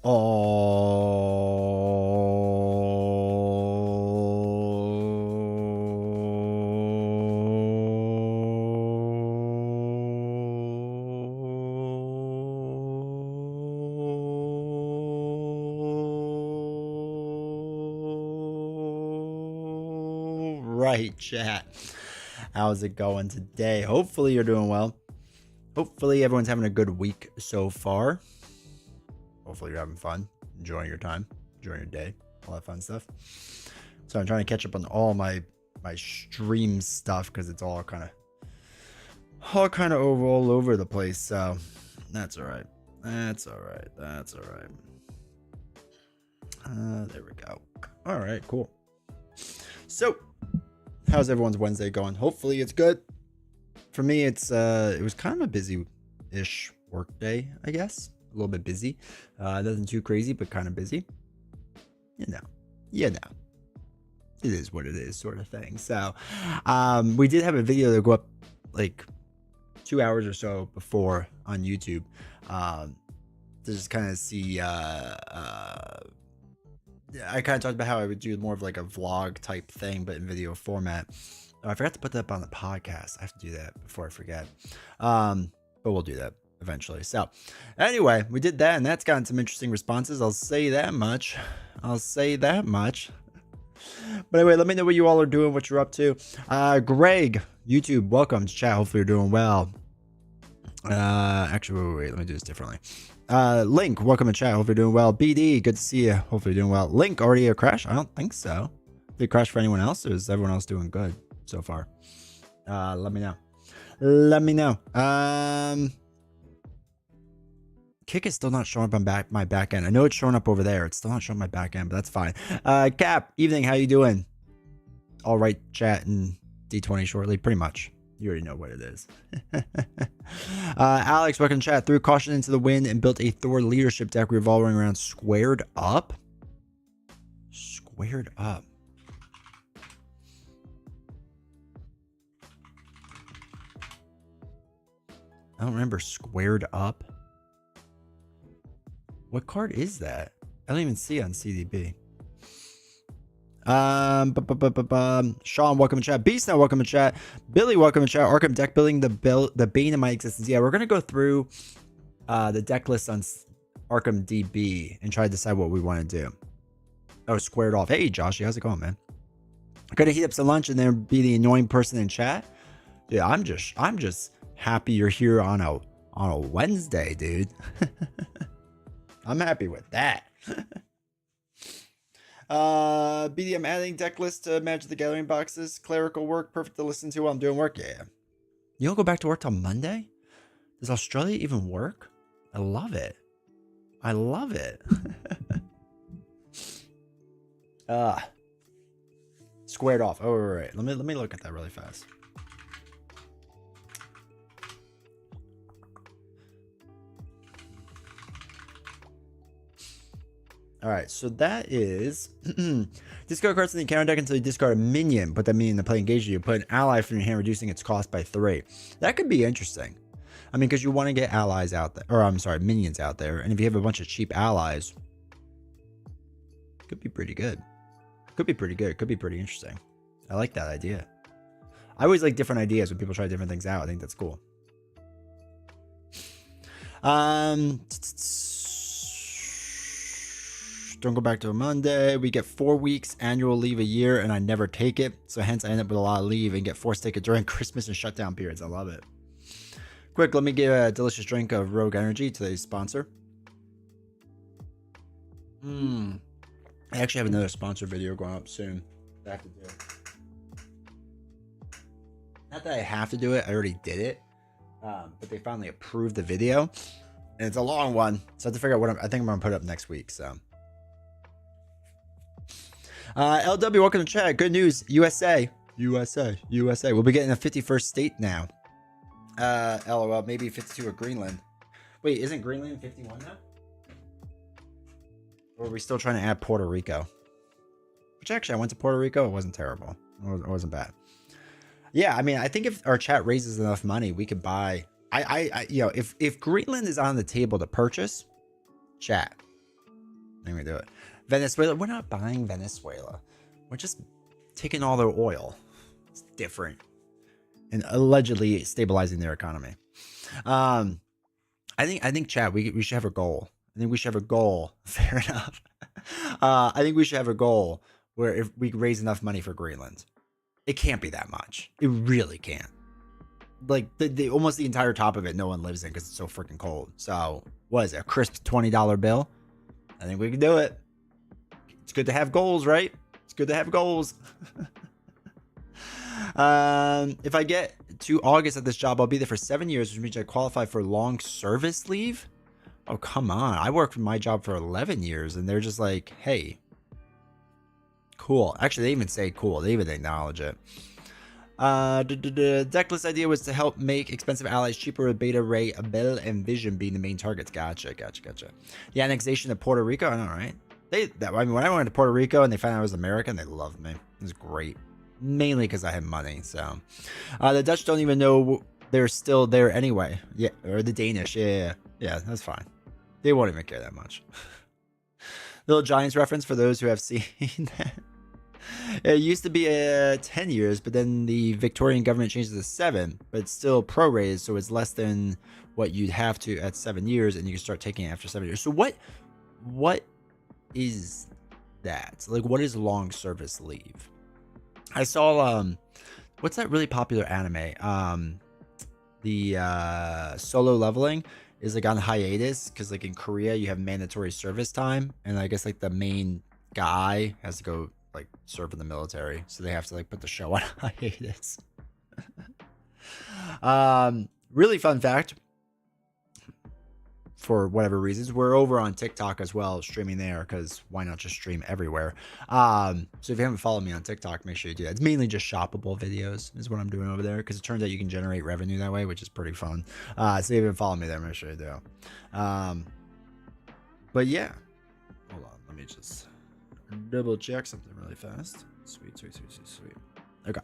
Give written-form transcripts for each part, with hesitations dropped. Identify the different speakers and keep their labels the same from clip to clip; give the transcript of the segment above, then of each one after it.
Speaker 1: Right, chat. How's it going today? Hopefully you're doing well. Hopefully everyone's having a good week so far. Hopefully you're having fun, enjoying your time, enjoying your day, all that fun stuff. So I'm trying to catch up on all my stream stuff because it's all kind of all over the place. So that's all right. That's all right. That's all right. There we go. All right, cool. So how's everyone's Wednesday going? Hopefully it's good. For me, it was kind of a busy-ish work day, I guess. A little bit busy. Nothing too crazy, but kind of busy. You know. It is what it is, sort of thing. So, we did have a video that go up like 2 hours or so before on YouTube. To just kind of see. I kind of talked about how I would do more of like a vlog type thing, but in video format. Oh, I forgot to put that up on the podcast. I have to do that before I forget. But we'll do that eventually. So anyway, we did that and that's gotten some interesting responses. I'll say that much. But anyway, let me know what you all are doing, what you're up to. Greg, YouTube, welcome to chat. Hopefully you're doing well. Actually, wait, let me do this differently. Link, welcome to chat. Hope you're doing well. BD, good to see you. Hopefully you're doing well. Link, already a crash? I don't think so. Did it crash for anyone else, or is everyone else doing good so far? Let me know. Kick is still not showing up on my back end. I know it's showing up over there. It's still not showing my back end, but that's fine. Cap, evening, how you doing? All right, chat and D20 shortly, pretty much. You already know what it is. Alex, welcome to chat. Threw caution into the wind and built a Thor leadership deck revolving around squared up. Squared up. I don't remember squared up. What card is that? I don't even see it on CDB. Sean, welcome to chat. Beast now, welcome to chat. Billy, welcome to chat. Arkham deck building, the bane of my existence. Yeah, we're gonna go through the deck list on Arkham DB and try to decide what we want to do. Oh, squared off. Hey, Joshy, how's it going, man? Gonna heat up some lunch and then be the annoying person in chat. Yeah, I'm just happy you're here on a Wednesday, dude. I'm happy with that. BDM adding deck list to Magic the Gathering boxes. Clerical work, perfect to listen to while I'm doing work. Yeah. You don't go back to work till Monday? Does Australia even work? I love it. Squared off. Oh, right. Let me look at that really fast. All right, so that is discard cards in the encounter deck until you discard a minion. Put that minion in the play engage you. Put an ally from your hand, reducing its cost by 3. That could be interesting. I mean, because you want to get allies out there, or I'm sorry, minions out there. And if you have a bunch of cheap allies, could be pretty good. Could be pretty interesting. I like that idea. I always like different ideas when people try different things out. I think that's cool. Don't go back to a Monday. We get 4 weeks annual leave a year and I never take it. So hence I end up with a lot of leave and get forced to take it during Christmas and shutdown periods. I love it. Quick, let me give a delicious drink of Rogue Energy, today's sponsor. I actually have another sponsor video going up soon. I have to do it. Not that I have to do it. I already did it. But they finally approved the video. And it's a long one. So I have to figure out what I think I'm going to put up next week. So. LW, welcome to chat. Good news. USA. We'll be getting a 51st state now. LOL, maybe 52 of Greenland. Wait, isn't Greenland 51 now? Or are we still trying to add Puerto Rico? Which actually, I went to Puerto Rico. It wasn't terrible. It wasn't bad. Yeah, I mean, I think if our chat raises enough money, we could buy. You know, if Greenland is on the table to purchase, chat, Then we do it. Venezuela. We're not buying Venezuela. We're just taking all their oil. It's different. And allegedly stabilizing their economy. I think, Chad, we should have a goal. I think we should have a goal. Fair enough. I think we should have a goal where if we raise enough money for Greenland, it can't be that much. It really can't. Like the almost the entire top of it, no one lives in because it's so freaking cold. So what is it? A crisp $20 bill? I think we can do it. It's good to have goals, right? It's good to have goals. If I get to August at this job, I'll be there for 7 years, which means I qualify for long service leave. Oh, come on. I worked my job for 11 years and they're just like, hey, cool. Actually, they even say cool. They even acknowledge it. The decklist idea was to help make expensive allies cheaper with Beta Ray, Abel, and Vision being the main targets. Gotcha. The annexation of Puerto Rico, I know, right? I mean, when I went to Puerto Rico and they found out I was American, they loved me. It was great. Mainly because I had money, so. The Dutch don't even know they're still there anyway. Yeah, or the Danish. Yeah, that's fine. They won't even care that much. Little Giants reference for those who have seen that. It used to be 10 years, but then the Victorian government changed it to 7, but it's still prorated, so it's less than what you'd have to at 7 years, and you can start taking it after 7 years. So what is that? Like, what is long service leave? I saw what's that really popular anime? The Solo Leveling is like on hiatus because like in Korea you have mandatory service time, and I guess like the main guy has to go like serve in the military, so they have to like put the show on hiatus. Really fun fact, for whatever reasons, we're over on TikTok as well, streaming there, because why not just stream everywhere? So if you haven't followed me on TikTok, make sure you do that. It's mainly just shoppable videos is what I'm doing over there, because it turns out you can generate revenue that way, which is pretty fun. So if you haven't followed me there, make sure you do. But yeah, hold on, let me just double check something really fast. Sweet. Okay.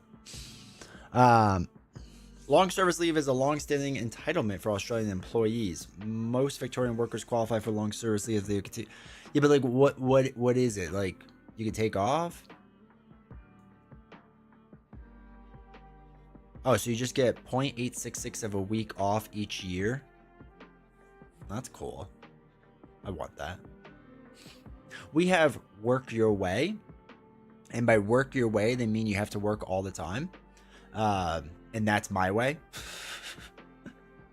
Speaker 1: Long service leave is a long-standing entitlement for Australian employees. Most Victorian workers qualify for long service leave if they continue. Yeah, but like, what is it? Like, you can take off? Oh, so you just get 0.866 of a week off each year? That's cool. I want that. We have work your way. And by work your way, they mean you have to work all the time. And that's my way.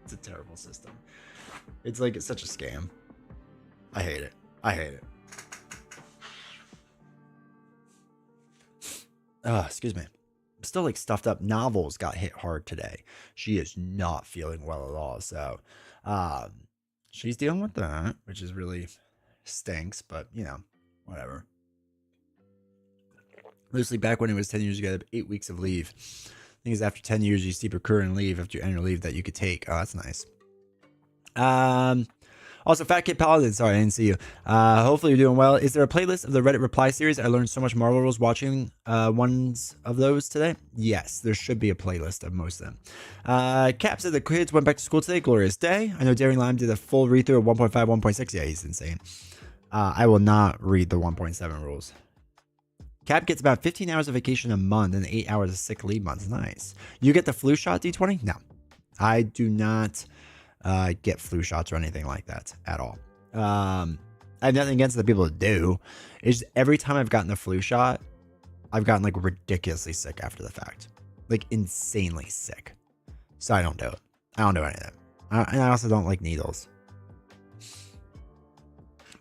Speaker 1: It's a terrible system. It's like, it's such a scam. I hate it. Excuse me. I'm still like stuffed up. Novels got hit hard today. She is not feeling well at all. So she's dealing with that, which is really stinks, but you know, whatever. Loosely back when it was 10 years ago, 8 weeks of leave. I think it's after 10 years, you see recurring leave after your annual leave that you could take. Oh, that's nice. Also, Fat Kid Paladin. Sorry, I didn't see you. Hopefully you're doing well. Is there a playlist of the Reddit reply series? I learned so much Marvel rules watching ones of those today. Yes, there should be a playlist of most of them. Cap said the kids went back to school today. Glorious day. I know Daring Lime did a full read-through of 1.5, 1.6. Yeah, he's insane. I will not read the 1.7 rules. Cap gets about 15 hours of vacation a month and 8 hours of sick leave months. Nice. You get the flu shot, D20? No. I do not get flu shots or anything like that at all. I have nothing against the people that do. It's just every time I've gotten the flu shot, I've gotten like ridiculously sick after the fact. Like insanely sick. So I don't do it. I don't do anything. And I also don't like needles.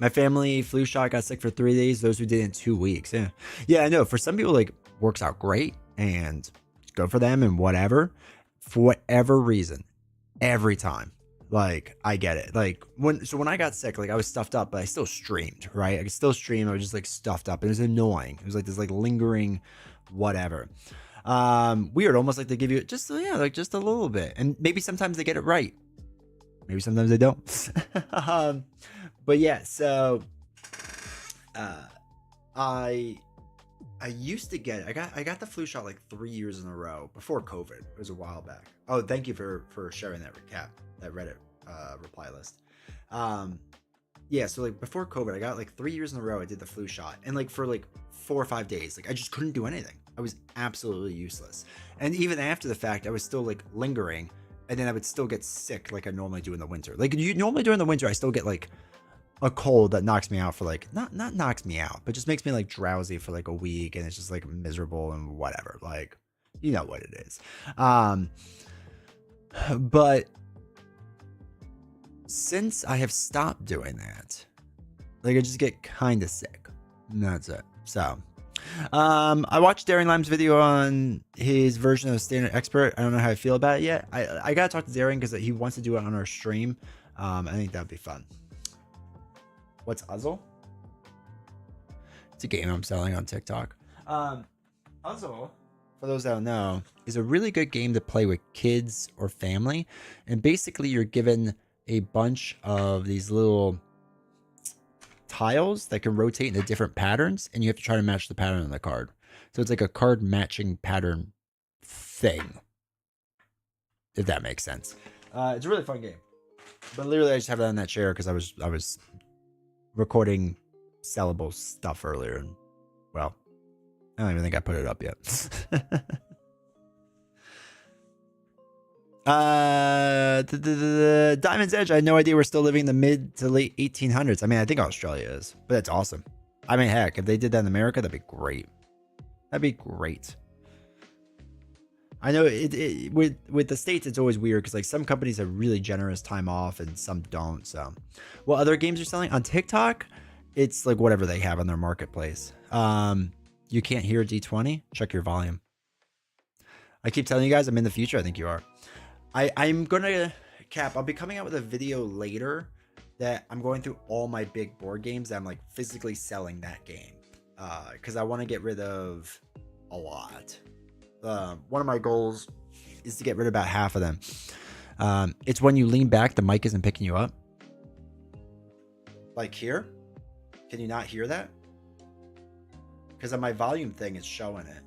Speaker 1: My family flu shot got sick for 3 days. Those who did it in 2 weeks. Yeah, I know. For some people, like, works out great and good for them and whatever. For whatever reason, every time, like, I get it. Like, when I got sick, like, I was stuffed up, but I still streamed, right? I could still stream. I was just, like, stuffed up. It was annoying. It was, like, this, like, lingering whatever. Weird. Almost like they give you just, yeah, like, just a little bit. And maybe sometimes they get it right. Maybe sometimes they don't. But yeah, so I used to get it. I got the flu shot like 3 years in a row before COVID. It was a while back. Oh, thank you for sharing that recap, that Reddit reply list. yeah, so like before COVID, I got like 3 years in a row I did the flu shot. And like for like 4 or 5 days, like I just couldn't do anything. I was absolutely useless. And even after the fact, I was still like lingering, and then I would still get sick like I normally do in the winter. Like normally during the winter, I still get like a cold that knocks me out for like not knocks me out, but just makes me like drowsy for like a week, and it's just like miserable and whatever. Like, you know what it is. But since I have stopped doing that, like I just get kind of sick. And that's it. So, I watched Daring Lime's video on his version of Standard Expert. I don't know how I feel about it yet. I gotta talk to Daring because he wants to do it on our stream. I think that'd be fun. What's Uzzle? It's a game I'm selling on TikTok. Uzzle, for those that don't know, is a really good game to play with kids or family. And basically you're given a bunch of these little tiles that can rotate into different patterns, and you have to try to match the pattern on the card. So it's like a card matching pattern thing, if that makes sense. It's a really fun game. But literally I just have it on that chair because I was recording sellable stuff earlier, and well, I don't even think I put it up yet. The Diamond's Edge, I had no idea we're still living in the mid to late 1800s. I mean, I think Australia is, but it's awesome. I mean, heck, if they did that in America, that'd be great. That'd be great. I know with the States, it's always weird because like some companies have really generous time off and some don't. So, what other games are selling on TikTok? It's like whatever they have on their marketplace. You can't hear D20? Check your volume. I keep telling you guys I'm in the future. I think you are. I'm gonna Cap. I'll be coming out with a video later that I'm going through all my big board games that I'm like physically selling that game because I want to get rid of a lot. One of my goals is to get rid of about half of them. It's when you lean back, the mic isn't picking you up. Like here, can you not hear that? Because on my volume thing, it's showing it.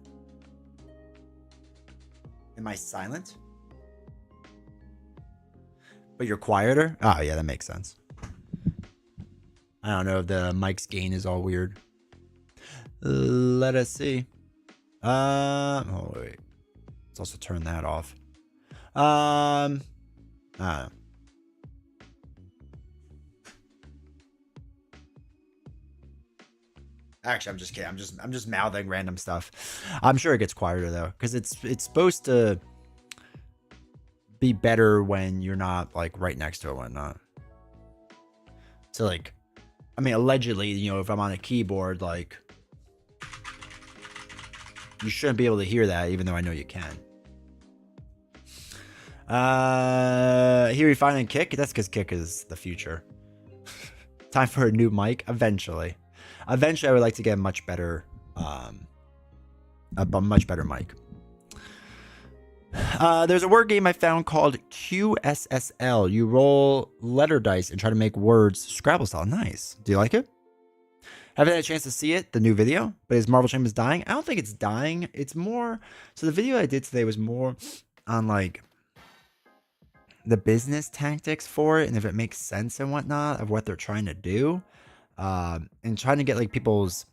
Speaker 1: Am I silent? But you're quieter? Oh, yeah, that makes sense. I don't know if the mic's gain is all weird. Let us see. Oh, wait. Let's also turn that off. I don't know. Actually, I'm just kidding. I'm just mouthing random stuff. I'm sure it gets quieter though, because it's supposed to be better when you're not like right next to it and whatnot. So like, I mean, allegedly, you know, if I'm on a keyboard, like you shouldn't be able to hear that, even though I know you can. Here we find Kick. That's because Kick is the future. Time for a new mic. Eventually, I would like to get a much better, mic. There's a word game I found called QSSL. You roll letter dice and try to make words Scrabble style. Nice. Do you like it? Haven't had a chance to see it, the new video, but is Marvel Champions dying? I don't think it's dying. It's more, so the video I did today was more on like the business tactics for it and if it makes sense and whatnot of what they're trying to do. And trying to get like people's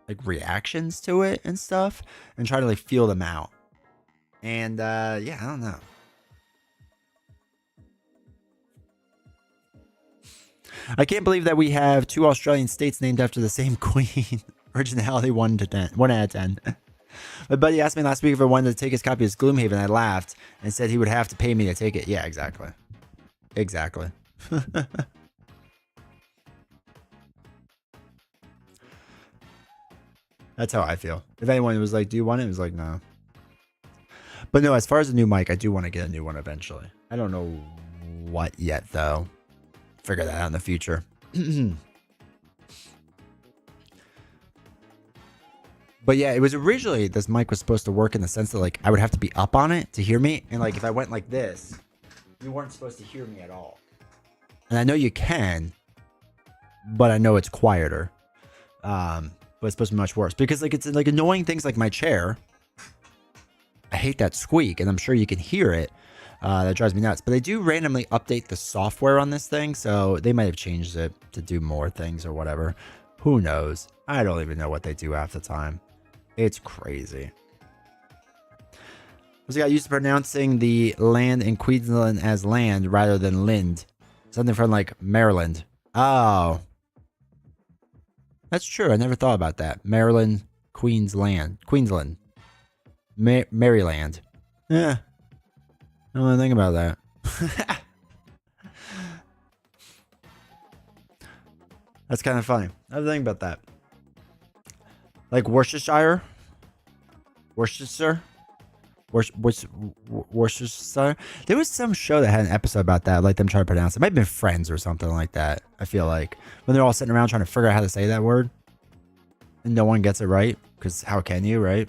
Speaker 1: like reactions to it and stuff and try to like feel them out. And yeah, I don't know. I can't believe that we have 2 Australian states named after the same queen. Originality 1 out of 10. My buddy asked me last week if I wanted to take his copy of Gloomhaven. I laughed and said he would have to pay me to take it. Yeah, exactly. Exactly. That's how I feel. If anyone was like, do you want it? It was like, no. But no, as far as a new mic, I do want to get a new one eventually. I don't know what yet, though. Figure that out in the future. But yeah, it was originally, this mic was supposed to work in the sense that like I would have to be up on it to hear me. And like if I went like this, you weren't supposed to hear me at all. And I know you can, but I know it's quieter. But it's supposed to be much worse because like it's like annoying things like my chair. I hate that squeak, and I'm sure you can hear it. That drives me nuts. But they do randomly update the software on this thing, so they might have changed it to do more things or whatever. Who knows? I don't even know what they do half the time. It's crazy. Was the guy used to pronouncing the land in Queensland as land rather than Lind? Something from like Maryland. Oh. That's true. I never thought about that. Maryland, Queensland. Maryland. Yeah. I don't want to think about that. That's kind of funny. I have to think about that. Like Worcestershire? Worcestershire? Worcestershire? There was some show that had an episode about that, like them trying to pronounce it. It might have been Friends or something like that, I feel like. When they're all sitting around trying to figure out how to say that word. And no one gets it right. Because how can you, right?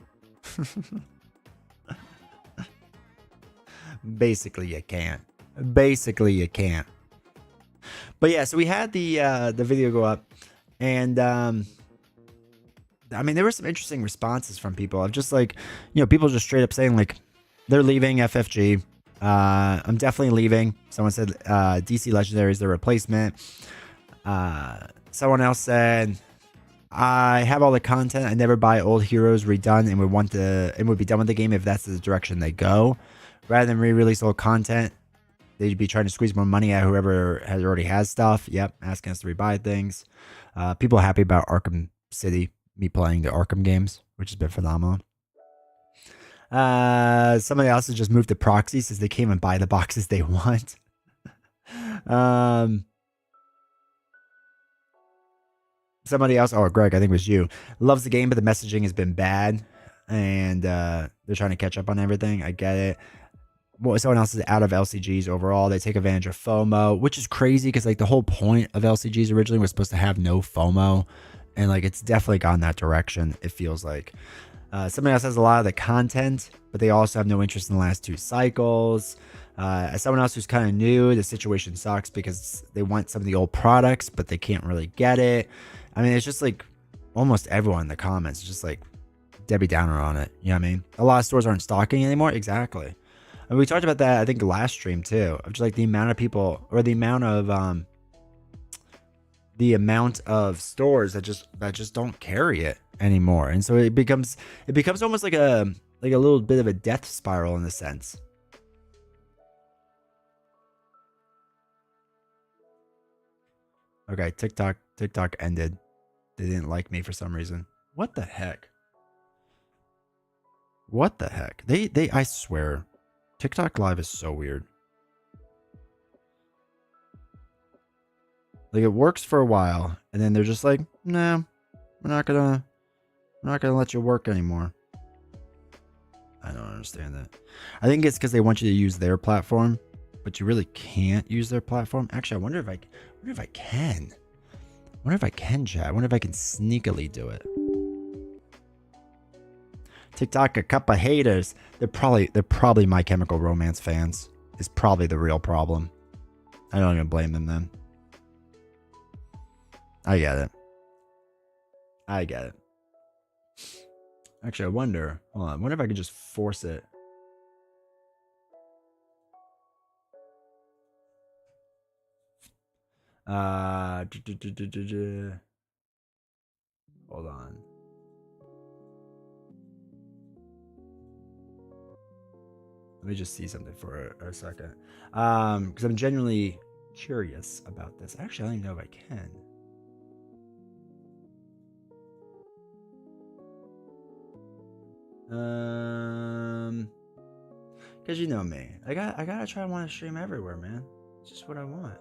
Speaker 1: Basically, you can't. But yeah, so we had the video go up. And, I mean, there were some interesting responses from people of just like, you know, people just straight up saying like, they're leaving FFG. I'm definitely leaving. Someone said DC Legendary is their replacement. Someone else said, I have all the content. I never buy old heroes redone and would be done with the game if that's the direction they go. Rather than re-release old content, they'd be trying to squeeze more money out of whoever already has stuff. Yep, asking us to rebuy things. People are happy about Arkham City, me playing the Arkham games, which has been phenomenal. Somebody else has just moved to proxy since they came and buy the boxes they want. Somebody else, oh, Greg, I think it was you, loves the game, but the messaging has been bad. And they're trying to catch up on everything. I get it. Well, someone else is out of LCGs overall. They take advantage of FOMO, which is crazy because like the whole point of LCGs originally was supposed to have no FOMO. And like it's definitely gone that direction, it feels like. Somebody else has a lot of the content, but they also have no interest in the last 2 cycles. As someone else who's kind of new, the situation sucks because they want some of the old products, but they can't really get it. I mean, it's just like almost everyone in the comments is just like Debbie Downer on it. You know what I mean? A lot of stores aren't stocking anymore. Exactly. And we talked about that, I think, last stream too, of just like the amount of people or the amount of stores that just don't carry it anymore. And so it becomes almost like a little bit of a death spiral in a sense. Okay, TikTok ended. They didn't like me for some reason. What the heck? They I swear, TikTok Live is so weird. Like it works for a while, and then they're just like, "Nah, we're not gonna let you work anymore." I don't understand that. I think it's because they want you to use their platform, but you really can't use their platform. Actually, I wonder if I can. Chat. I wonder if I can sneakily do it. TikTok, a cup of haters. They're probably My Chemical Romance fans. Is probably the real problem. I don't even blame them then. I get it. Actually, I wonder. Hold on. I wonder if I could just force it. Hold on. Let me just see something for a second. Because I'm genuinely curious about this. Actually, I don't even know if I can. Because you know me. I gotta try to want to stream everywhere, man. It's just what I want.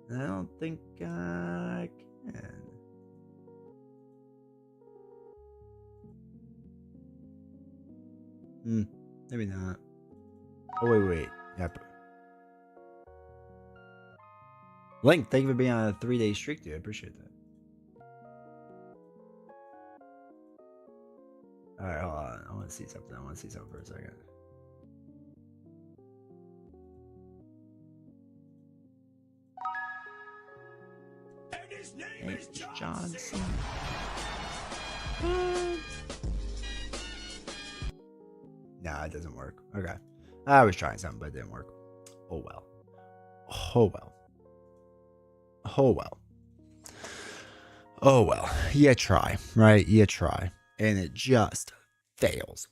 Speaker 1: And I don't think I can. Maybe not. Oh, wait. Yep. Link, thank you for being on a 3-day streak, dude. I appreciate that. Alright, hold on. I want to see something. For a second. And his name is Johnson. Nah, it doesn't work. Okay. I was trying something, but it didn't work. Oh well. Oh well. Oh well. Oh well. You try, right? You try. And it just fails.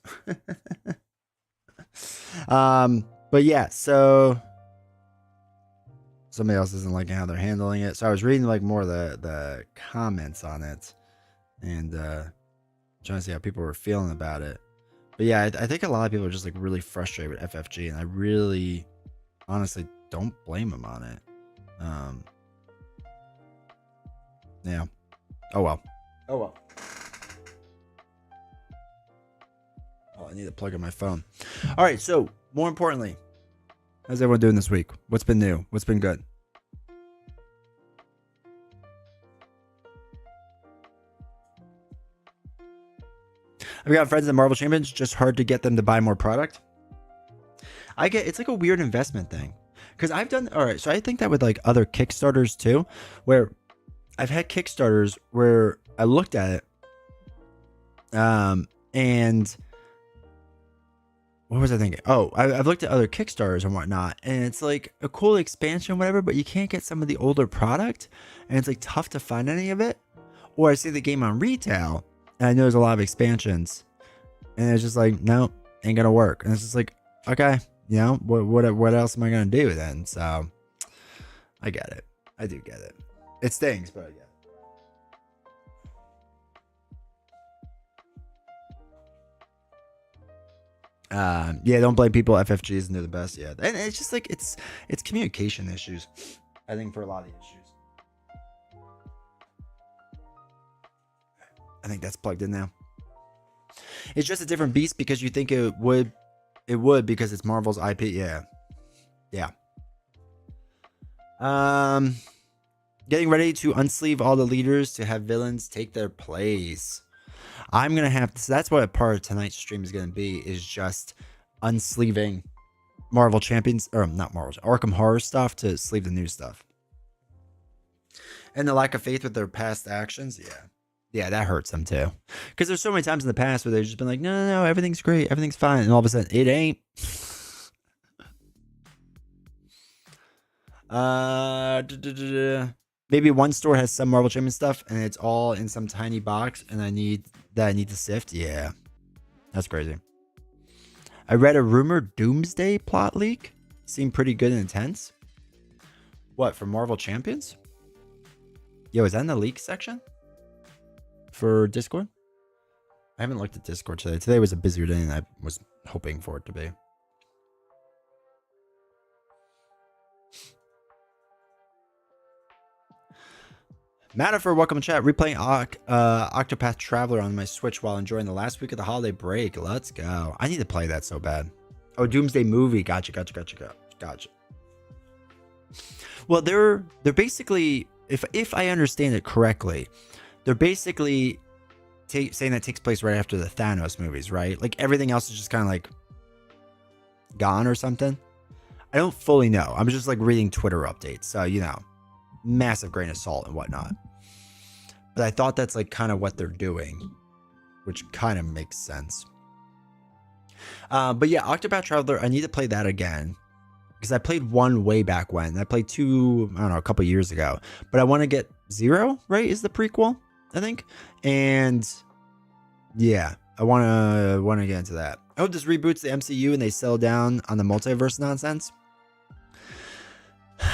Speaker 1: But yeah, so somebody else isn't liking how they're handling it. So I was reading like more of the comments on it and trying to see how people were feeling about it. But yeah, I think a lot of people are just like really frustrated with FFG, and I really honestly don't blame them on it. Yeah. Oh well. Oh well. Oh, I need to plug in my phone. All right, so more importantly, how's everyone doing this week? What's been new? What's been good? I've got friends in Marvel Champions, just hard to get them to buy more product. It's like a weird investment thing. Because I've done, all right, so I think that with like other Kickstarters too, where I've had Kickstarters where I looked at it, and what was I thinking? Oh, I've looked at other Kickstarters and whatnot, and it's like a cool expansion, whatever, but you can't get some of the older product, and it's like tough to find any of it. Or I see the game on retail, and I know there's a lot of expansions, and it's just like, no, ain't gonna work. And it's just like, okay, you know, what else am I gonna do then? So I get it. I do get it. It stings, but I get it. Yeah, don't blame people. FFG isn't the best. Yeah, and it's just like it's communication issues. I think for a lot of the issues. I think that's plugged in now. It's just a different beast because you think it would because it's Marvel's IP. Yeah. Getting ready to unsleeve all the leaders to have villains take their place. I'm gonna have to. So that's what part of tonight's stream is gonna be. Is just unsleeving Marvel Champions, or not Marvel, Arkham Horror stuff to sleeve the new stuff. And the lack of faith with their past actions. Yeah, that hurts them too. Because there's so many times in the past where they've just been like, no, everything's great, everything's fine, and all of a sudden it ain't. Maybe one store has some Marvel Champion stuff, and it's all in some tiny box, and I need to sift. Yeah, that's crazy. I read a rumored Doomsday plot leak. Seemed pretty good and intense. What, for Marvel Champions? Yo, is that in the leak section? For Discord? I haven't looked at Discord today. Today was a busier day than I was hoping for it to be. Matafor, welcome to chat. Replaying Octopath Traveler on my Switch while enjoying the last week of the holiday break. Let's go. I need to play that so bad. Oh, Doomsday movie. Gotcha. Well, they're basically, if I understand it correctly, they're basically saying that takes place right after the Thanos movies, right? Like everything else is just kind of like gone or something. I don't fully know. I'm just like reading Twitter updates. So, you know, massive grain of salt and whatnot. But I thought that's like kind of what they're doing, which kind of makes sense. But yeah, Octopath Traveler, I need to play that again. Because I played one way back when. I played two, I don't know, a couple years ago. But I want to get Zero, right? Is the prequel, I think. And yeah, I want to get into that. I hope this reboots the MCU and they settle down on the multiverse nonsense.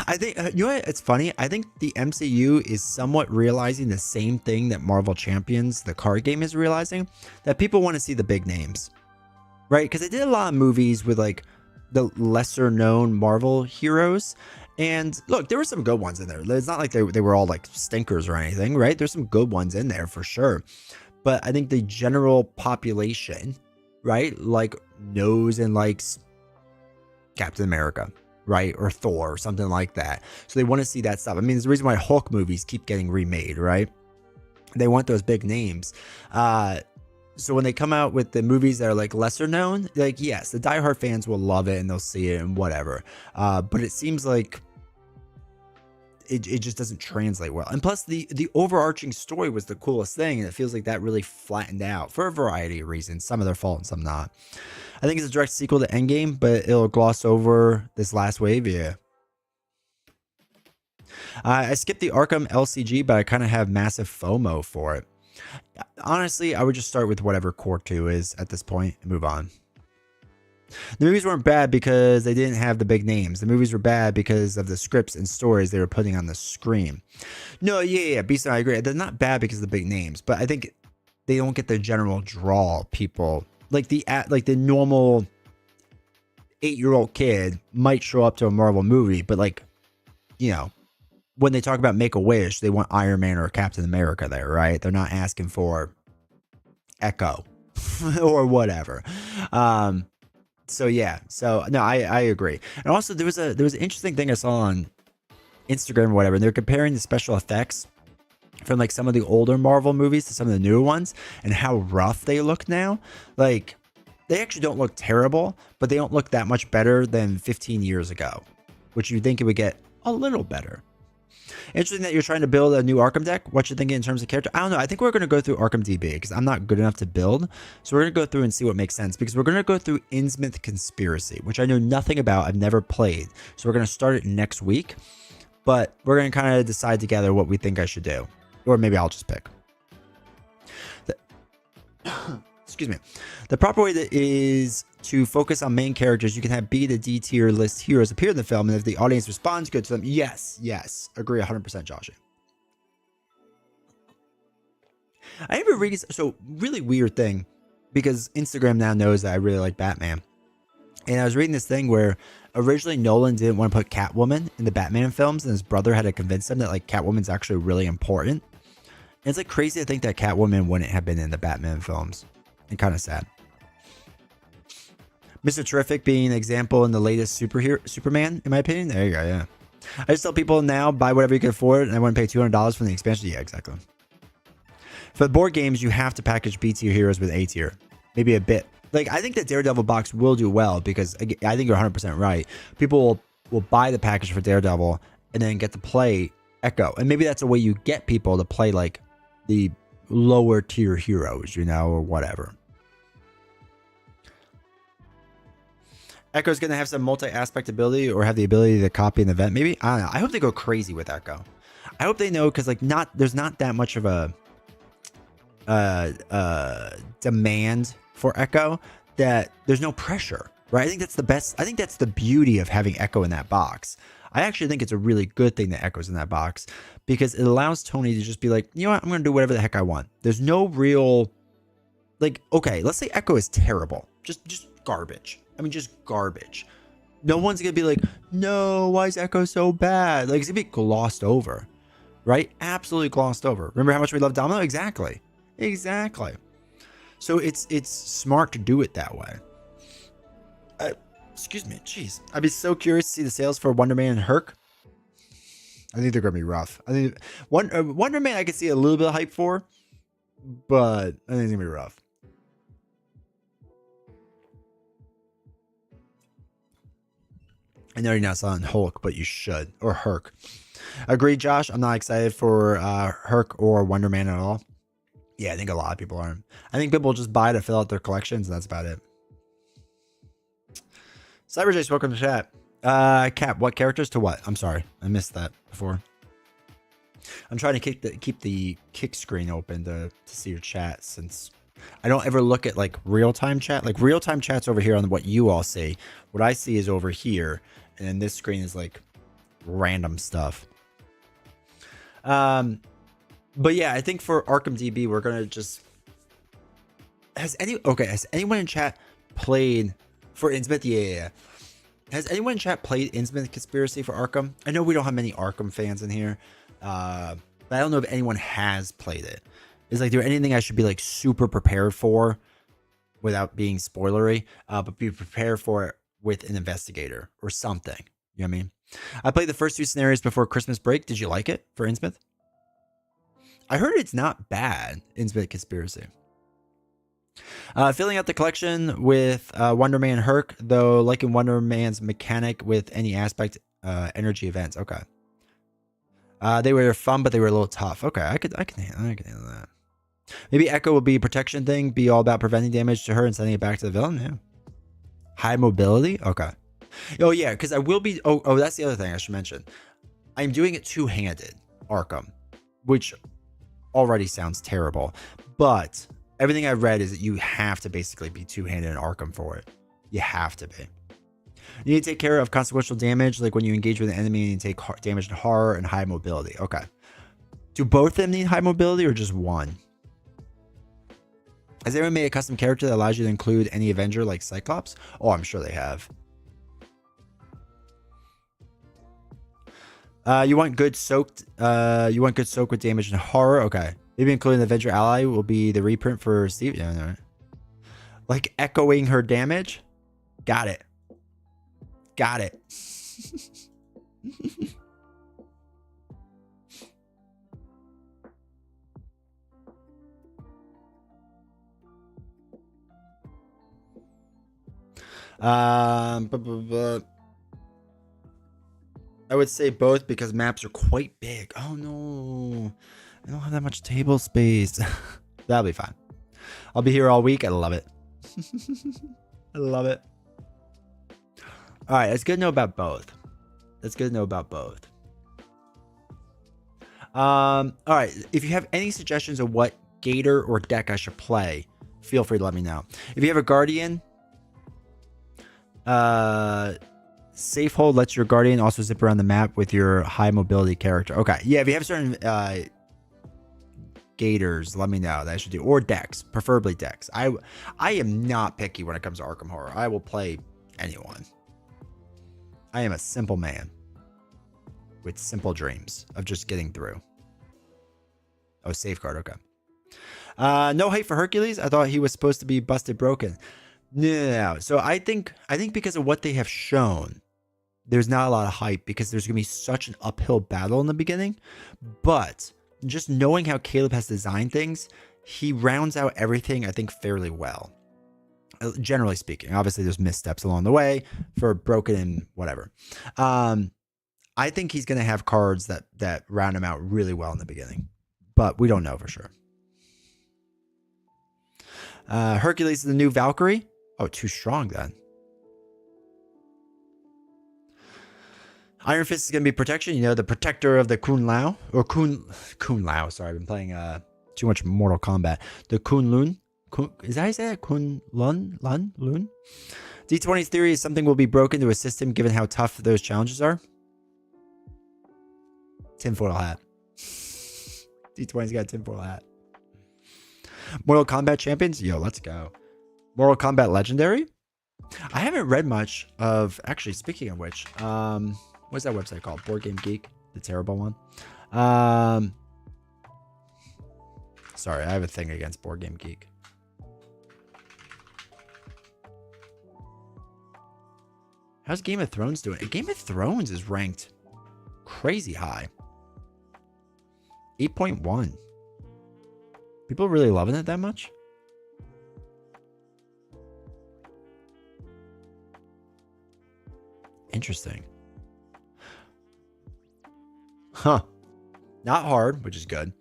Speaker 1: I think, you know what? It's funny. I think the MCU is somewhat realizing the same thing that Marvel Champions, the card game, is realizing. That people want to see the big names, right? Because they did a lot of movies with like the lesser known Marvel heroes. And look, there were some good ones in there. It's not like they were all like stinkers or anything, right? There's some good ones in there for sure. But I think the general population, right, like knows and likes Captain America, right? Or Thor or something like that. So they want to see that stuff. I mean, there's the reason why Hulk movies keep getting remade, right? They want those big names. So when they come out with the movies that are like lesser known, like, yes, the diehard fans will love it and they'll see it and whatever. But it seems like it just doesn't translate well. And plus the overarching story was the coolest thing, and it feels like that really flattened out for a variety of reasons, some of their fault and some not. I think it's a direct sequel to Endgame, but it'll gloss over this last wave. Yeah. I skipped the Arkham LCG, but I kind of have massive FOMO for it. Honestly, I would just start with whatever Core 2 is at this point and move on. The movies weren't bad because they didn't have the big names. The movies were bad because of the scripts and stories they were putting on the screen. No, yeah, Beast, I agree. They're not bad because of the big names, but I think they don't get the general draw people. Like the normal 8-year-old kid might show up to a Marvel movie, but like, you know, when they talk about Make-A-Wish, they want Iron Man or Captain America there, right? They're not asking for Echo or whatever. So yeah, so no, I agree. And also there was an interesting thing I saw on Instagram or whatever, and they're comparing the special effects from like some of the older Marvel movies to some of the newer ones and how rough they look now. Like they actually don't look terrible, but they don't look that much better than 15 years ago, which you'd think it would get a little better. Interesting that you're trying to build a new Arkham deck. What you thinking in terms of character? I don't know. I think we're going to go through Arkham DB because I'm not good enough to build. So we're going to go through and see what makes sense, because we're going to go through Innsmouth Conspiracy, which I know nothing about. I've never played. So we're going to start it next week, but we're going to kind of decide together what we think I should do. Or maybe I'll just pick. Excuse me. The proper way is to focus on main characters. You can have B to D tier list heroes appear in the film, and if the audience responds good to them, yes, agree 100%, Joshie. I ever read so really weird thing, because Instagram now knows that I really like Batman, and I was reading this thing where originally Nolan didn't want to put Catwoman in the Batman films, and his brother had to convince him that like Catwoman's actually really important. And it's like crazy to think that Catwoman wouldn't have been in the Batman films. And kind of sad. Mr. Terrific being an example in the latest Superman, in my opinion. There you go, yeah. I just tell people now, buy whatever you can afford, and I wouldn't pay $200 for the expansion. Yeah, exactly. For the board games, you have to package B tier heroes with A tier. Maybe a bit. Like, I think that Daredevil box will do well, because I think you're 100% right. People will buy the package for Daredevil and then get to play Echo. And maybe that's a way you get people to play, like, the lower tier heroes, you know, or whatever. Echo's going to have some multi-aspect ability, or have the ability to copy an event, maybe? I don't know. I hope they go crazy with Echo. I hope they know, because like there's not that much of a demand for Echo, that there's no pressure, right? I think that's the best. I think that's the beauty of having Echo in that box. I actually think it's a really good thing that Echo's in that box, because it allows Tony to just be like, you know what, I'm going to do whatever the heck I want. There's no real, like, okay, let's say Echo is terrible. Just garbage. I mean, just garbage. No one's going to be like, no, why is Echo so bad? Like, it's going to be glossed over, right? Absolutely glossed over. Remember how much we love Domino? Exactly. So it's smart to do it that way. Excuse me, jeez. I'd be so curious to see the sales for Wonder Man and Herc. I think they're going to be rough. I think Wonder Man I could see a little bit of hype for, but I think it's going to be rough. I know you're not selling Hulk, but you should. Or Herc. Agreed, Josh. I'm not excited for Herc or Wonder Man at all. Yeah, I think a lot of people are. I think people just buy to fill out their collections, and that's about it. CyberJace, welcome to chat. Cap, what characters to what? I'm sorry. I missed that before. I'm trying to keep the kick screen open to see your chat, since I don't ever look at like real-time chat. Like real-time chat's over here on what you all see. What I see is over here, and then this screen is like random stuff. But yeah, I think for Arkham DB, we're gonna just has anyone in chat played for Innsmouth? Yeah. Has anyone in chat played Innsmouth Conspiracy for Arkham? I know we don't have many Arkham fans in here, but I don't know if anyone has played it. Is like there anything I should be like super prepared for without being spoilery, but be prepared for it with an investigator or something. You know what I mean? I played the first 2 scenarios before Christmas break. Did you like it for Innsmouth? I heard it's not bad, Innsmouth Conspiracy. Filling out the collection with Wonder Man Herc, though liking Wonder Man's mechanic with any aspect energy events. Okay. They were fun, but they were a little tough. Okay, I can handle that. Maybe Echo will be a protection thing, be all about preventing damage to her and sending it back to the villain. Yeah. High mobility. Okay. Oh yeah, because I will be. Oh, that's the other thing I should mention. I'm doing it two-handed, Arkham, which already sounds terrible, but everything I've read is that you have to basically be two-handed in Arkham for it. You have to be. You need to take care of consequential damage, like when you engage with an enemy and you take damage to horror and high mobility. Okay. Do both of them need high mobility or just one? Has anyone made a custom character that allows you to include any Avenger like Cyclops? Oh, I'm sure they have. You want good soaked with damage and horror? Okay. Maybe including the Avenger ally will be the reprint for Steve. Yeah, no. Like echoing her damage? Got it. Got it. I would say both because maps are quite big. Oh no, I don't have that much table space. That'll be fine. I'll be here all week. I love it. I love it. All right, it's good to know about both. That's good to know about both. All right, if you have any suggestions of what Gator or deck I should play, feel free to let me know. If you have a Guardian, Safe Hold lets your Guardian also zip around the map with your high mobility character. Okay, yeah, if you have certain Gators, let me know that I should do, or decks, preferably decks. I am not picky when it comes to Arkham Horror. I will play anyone. I am a simple man with simple dreams of just getting through. Oh, safeguard. Okay. No hate for Hercules. I thought he was supposed to be busted broken. No. So I think because of what they have shown, there's not a lot of hype because there's gonna be such an uphill battle in the beginning. But just knowing how Caleb has designed things, he rounds out everything, I think, fairly well. Generally speaking, obviously there's missteps along the way for broken and whatever. I think he's going to have cards that round him out really well in the beginning, but we don't know for sure. Hercules is the new Valkyrie. Oh, too strong then. Iron Fist is going to be protection. You know, the protector of the Kun Lao or Kun Lao. Sorry, I've been playing too much Mortal Kombat. The Kun Lun. Is that how you say it? Kun Lun? D20's theory is something will be broken to assist him given how tough those challenges are. Tinfoil hat. D20's got a tinfoil hat. Mortal Kombat champions? Yo, let's go. Mortal Kombat legendary? I haven't read much of... Actually, speaking of which, what's that website called? Board Game Geek? The terrible one. Sorry, I have a thing against Board Game Geek. How's Game of Thrones doing? Game of Thrones is ranked crazy high. 8.1. People really loving it that much? Interesting. Huh. Not hard, which is good.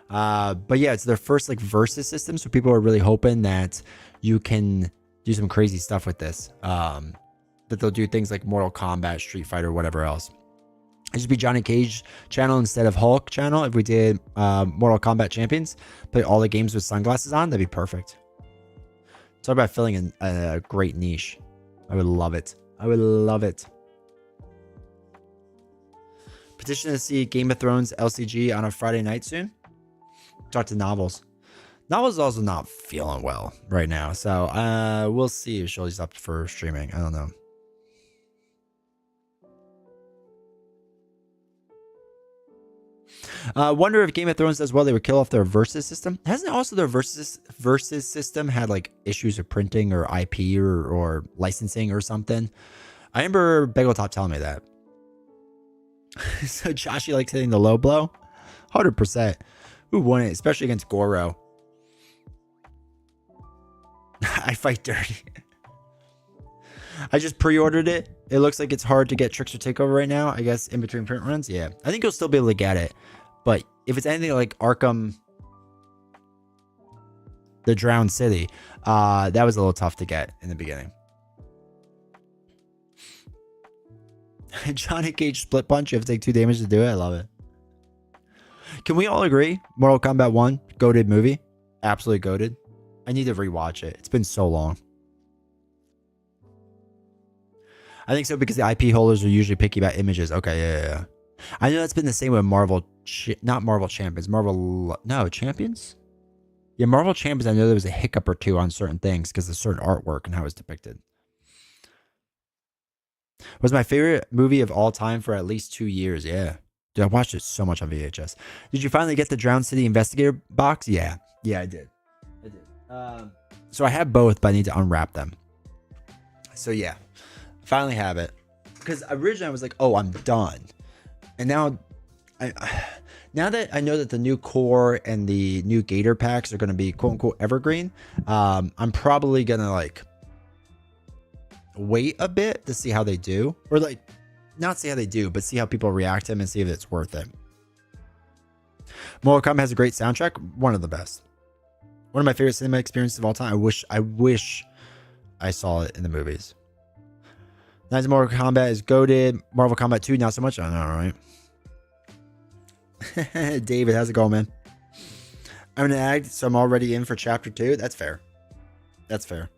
Speaker 1: But yeah, it's their first like versus system, so people are really hoping that you can do some crazy stuff with this. That they'll do things like Mortal Kombat, Street Fighter, whatever else. It should be Johnny Cage channel instead of Hulk channel. If we did Mortal Kombat Champions, play all the games with sunglasses on, that'd be perfect. Talk about filling in a great niche. I would love it. I would love it. Petition to see Game of Thrones LCG on a Friday night soon. Talk to Novels. Novels is also not feeling well right now, so we'll see if she's up for streaming. I don't know. Wonder if Game of Thrones does well, they would kill off their versus system. Hasn't also their versus system had like issues with printing or IP or licensing or something? I remember Beggletop telling me that. So Joshy likes hitting the low blow. 100%. Who won it? Especially against Goro. I fight dirty. I just pre-ordered it It looks like it's hard to get Trickster Takeover right now. I guess in between print runs. Yeah, I think you'll still be able to get it. But if it's anything like Arkham, the Drowned City, that was a little tough to get in the beginning. Johnny Cage split punch. You have to take 2 damage to do it. I love it. Can we all agree? Mortal Kombat 1, goated movie. Absolutely goated. I need to rewatch it. It's been so long. I think so because the IP holders are usually picky about images. Okay, yeah. I know that's been the same with Marvel, not Marvel Champions. Champions? Yeah, Marvel Champions, I know there was a hiccup or two on certain things because of certain artwork and how it's depicted. Was my favorite movie of all time for at least 2 years. Yeah. Dude, I watched it so much on VHS. Did you finally get the Drowned City Investigator box? Yeah. Yeah, I did. So I have both, but I need to unwrap them. So yeah, finally have it. Because originally I was like, oh, I'm done. And now that I know that the new core and the new Gator packs are going to be quote unquote evergreen, I'm probably going to like wait a bit to see how they do, or like not see how they do, but see how people react to them and see if it's worth it. Mortal Kombat has a great soundtrack, one of the best, one of my favorite cinema experiences of all time. I wish I saw it in the movies. Knights of Mortal Kombat is goated. Marvel Kombat 2 not so much. I know, right? David, how's it going, man? I'm an addict, so I'm already in for chapter 2. That's fair. That's fair.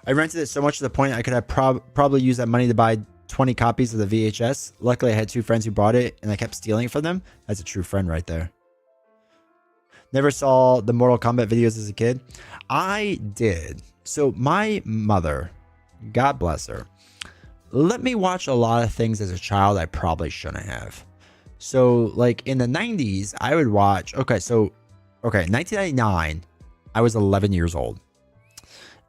Speaker 1: I rented it so much to the point I could have probably used that money to buy 20 copies of the VHS. Luckily, I had 2 friends who bought it, and I kept stealing it from them. That's a true friend right there. Never saw the Mortal Kombat videos as a kid. I did. So my mother, God bless her, let me watch a lot of things as a child I probably shouldn't have. So like in the 90s, I would watch, 1999, I was 11 years old.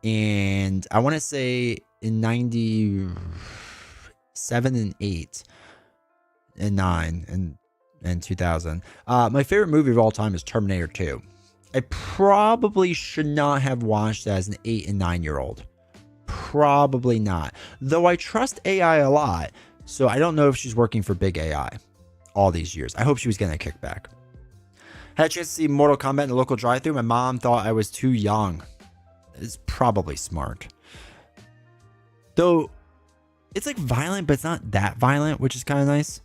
Speaker 1: And I want to say in 97 and 8 and 9 and 2000, my favorite movie of all time is Terminator 2. I probably should not have watched that as an 8 and 9-year-old. Probably not. Though I trust AI a lot, so I don't know if she's working for big AI all these years. I hope she was getting a kickback. Had a chance to see Mortal Kombat in the local drive-thru. My mom thought I was too young. It's probably smart. Though, it's like violent, but it's not that violent, which is kind of nice.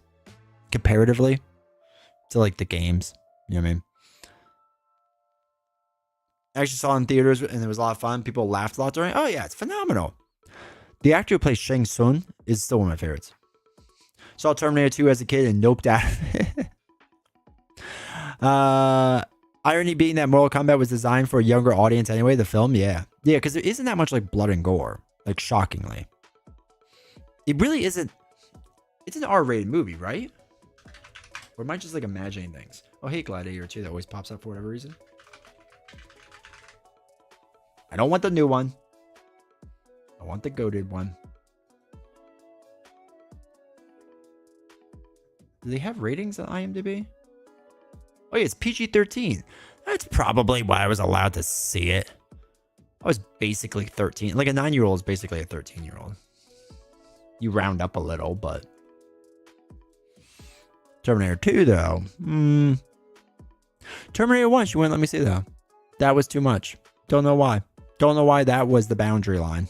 Speaker 1: Comparatively to like the games. You know what I mean? I actually saw it in theaters and it was a lot of fun. People laughed a lot during. Oh yeah, it's phenomenal. The actor who plays Shang Tsung is still one of my favorites. Saw Terminator 2 as a kid and noped out of it. Irony being that Mortal Kombat was designed for a younger audience anyway, the film, yeah. Yeah, because there isn't that much like blood and gore, like shockingly. It really isn't. It's an R-rated movie, right? Or am I just like imagining things? Oh, hey, Gladiator 2, that always pops up for whatever reason. I don't want the new one. I want the goated one. Do they have ratings on IMDb? Oh yeah, it's PG-13. That's probably why I was allowed to see it. I was basically 13. Like a 9-year-old is basically a 13-year-old. You round up a little, but... Terminator 2, though. Terminator 1, she wouldn't let me see that. That was too much. Don't know why. Don't know why that was the boundary line.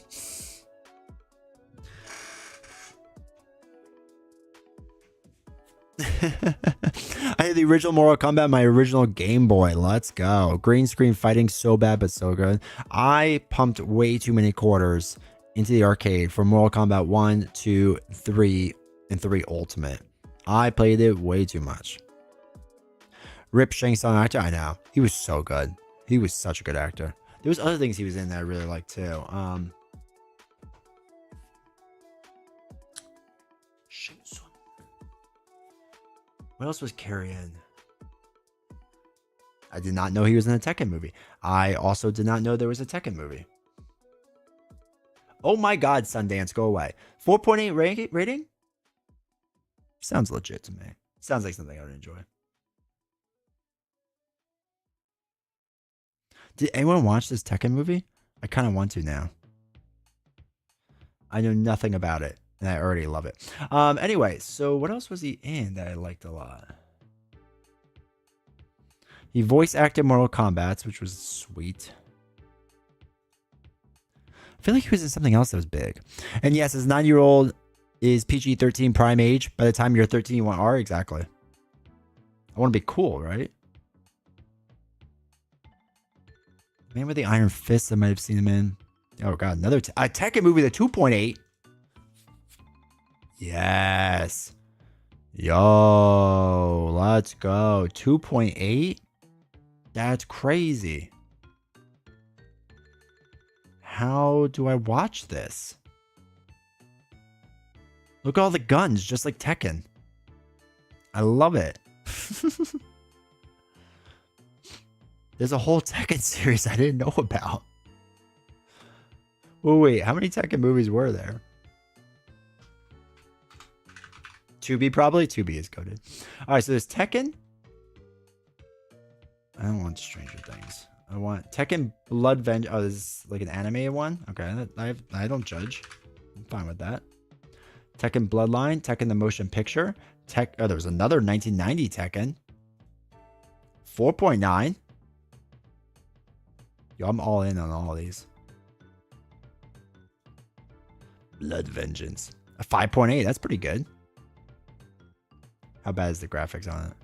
Speaker 1: I had the original Mortal Kombat, my original Game Boy. Let's go. Green screen fighting so bad, but so good. I pumped way too many quarters into the arcade for Mortal Kombat 1, 2, 3, and 3 Ultimate. I played it way too much. Rip Shang Tsung actor, I know. He was so good. He was such a good actor. There was other things he was in that I really liked too. Shang Tsung. What else was Carrie in? I did not know he was in a Tekken movie. I also did not know there was a Tekken movie. Oh my God, Sundance, go away. 4.8 rating? Sounds legit to me. Sounds like something I would enjoy. Did anyone watch this Tekken movie? I kind of want to now. I know nothing about it, and I already love it. Anyway, so what else was he in that I liked a lot? He voice acted Mortal Kombat, which was sweet. I feel like he was in something else that was big. And yes, his 9-year-old is PG-13 prime age. By the time you're 13, you want R? Exactly. I want to be cool, right? Man with the Iron Fist, I might have seen him in. Oh, God. Another Tekken movie, the 2.8. Yes. Yo, let's go. 2.8? That's crazy. How do I watch this? Look at all the guns, just like Tekken. I love it. There's a whole Tekken series I didn't know about. Oh, wait, how many Tekken movies were there? 2B probably? 2B is coded. All right, so there's Tekken. I don't want Stranger Things. I want Tekken Blood Venge. Oh, this is like an anime one? Okay, I don't judge. I'm fine with that. Tekken Bloodline. Tekken the Motion Picture. Oh, there was another 1990 Tekken. 4.9. Yo, I'm all in on all of these. Blood Vengeance. A 5.8. That's pretty good. How bad is the graphics on it?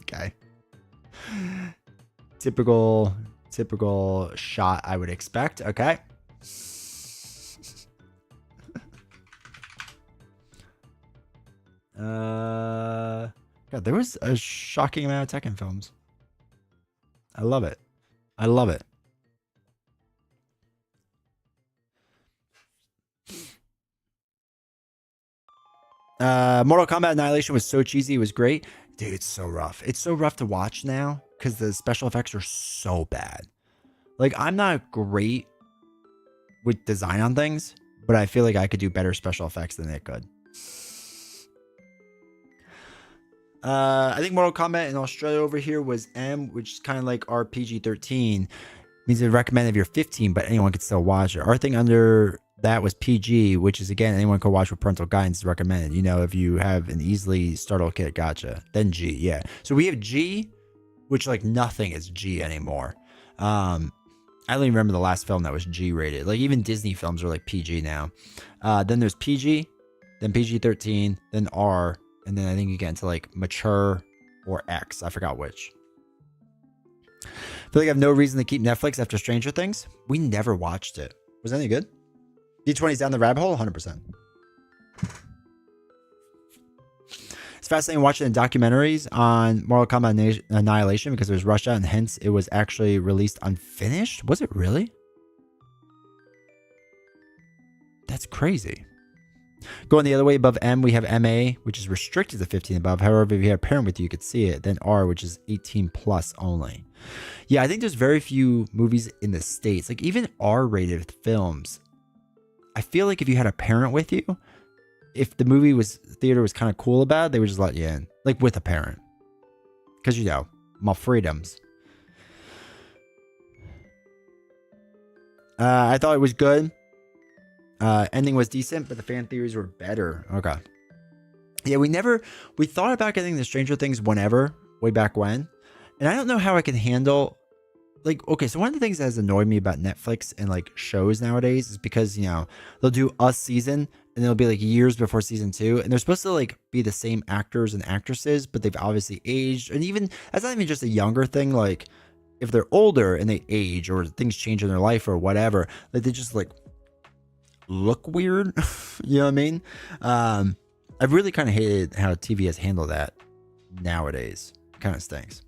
Speaker 1: Okay. Typical shot I would expect. Okay. God, there was a shocking amount of Tekken films. I love it. I love it. Mortal Kombat Annihilation was so cheesy. It was great. Dude, it's so rough. It's so rough to watch now because the special effects are so bad. Like, I'm not great with design on things, but I feel like I could do better special effects than it could. I think Mortal Kombat in Australia over here was M, which is kind of like our PG-13. Means it's recommended if you're 15, but anyone could still watch it. Our thing under that was PG, which is, again, anyone could watch with parental guidance is recommended. You know, if you have an easily startle kit, gotcha. Then G, yeah. So we have G, which, like, nothing is G anymore. I don't even remember the last film that was G rated. Like, even Disney films are like PG now. Then there's PG, then PG-13, then R, and then I think you get into like mature or X. I forgot which. I feel like I have no reason to keep Netflix after Stranger Things. We never watched it. Was it any good? D20's down the rabbit hole? 100%. It's fascinating watching the documentaries on Mortal Kombat Annihilation because it was rushed out and hence it was actually released unfinished. Was it really? That's crazy. Going the other way above M, we have MA, which is restricted to 15 above. However, if you had a parent with you, you could see it. Then R, which is 18 plus only. Yeah, I think there's very few movies in the States, like even R-rated films. I feel like if you had a parent with you, if the movie theater was kind of cool about it, they would just let you in, like with a parent. Because, you know, my freedoms. I thought it was good. Ending was decent, but the fan theories were better. Okay. Yeah, we thought about getting the Stranger Things whenever, way back when. And I don't know how I can handle, like, okay, so one of the things that has annoyed me about Netflix and like shows nowadays is because, you know, they'll do a season and it'll be like years before season 2. And they're supposed to like be the same actors and actresses, but they've obviously aged. And even, that's not even just a younger thing. Like if they're older and they age or things change in their life or whatever, like they just like look weird. You know what I mean? I've really kind of hated how TV has handled that nowadays. Kind of stinks.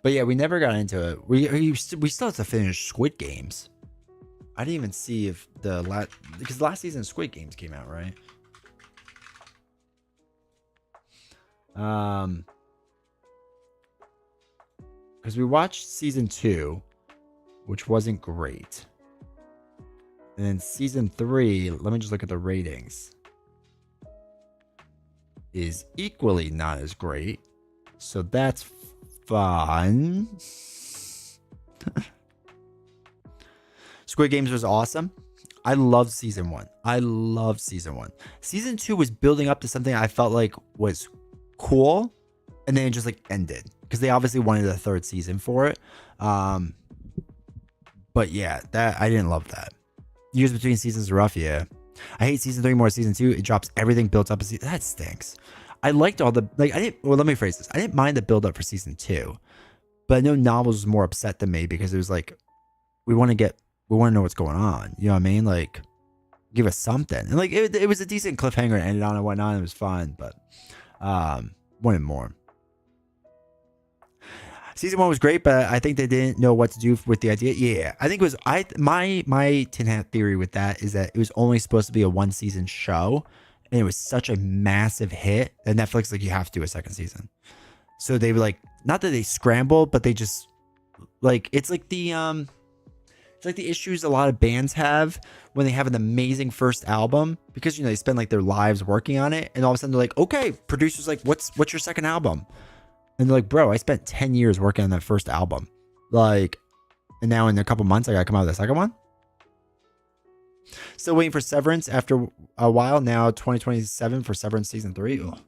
Speaker 1: But yeah, we never got into it. We still have to finish Squid Games. I didn't even see if because the last season of Squid Games came out, right? Because we watched season 2, which wasn't great. And then season 3, let me just look at the ratings, is equally not as great. So that's fun. Squid Games was awesome. I loved season 1. I loved season 1. Season 2 was building up to something I felt like was cool, and then it just like ended because they obviously wanted a third season for it. But yeah, that I didn't love that. Years between seasons are rough. Yeah, I hate season 3 more. Season 2, it drops everything built up. That stinks. I liked all the like. I didn't. Well, let me phrase this. I didn't mind the build up for season 2, but I know Novels was more upset than me because it was like, we want to know what's going on. You know what I mean? Like, give us something. And like, it was a decent cliffhanger and ended on and whatnot. It was fun, but wanted more. Season 1 was great, but I think they didn't know what to do with the idea. Yeah, I think it was my tin hat theory with that is that it was only supposed to be a 1-season show, and it was such a massive hit that Netflix like, you have to do a second season. So they were like, not that they scrambled, but they just like it's like the issues a lot of bands have when they have an amazing first album because they spend like their lives working on it, and all of a sudden they're like, okay, producers like, what's your second album? And they're like, bro, I spent 10 years working on that first album. Like, and now in a couple months, I got to come out with the second one. Still waiting for Severance after a while. Now 2027 for Severance season 3. Ugh.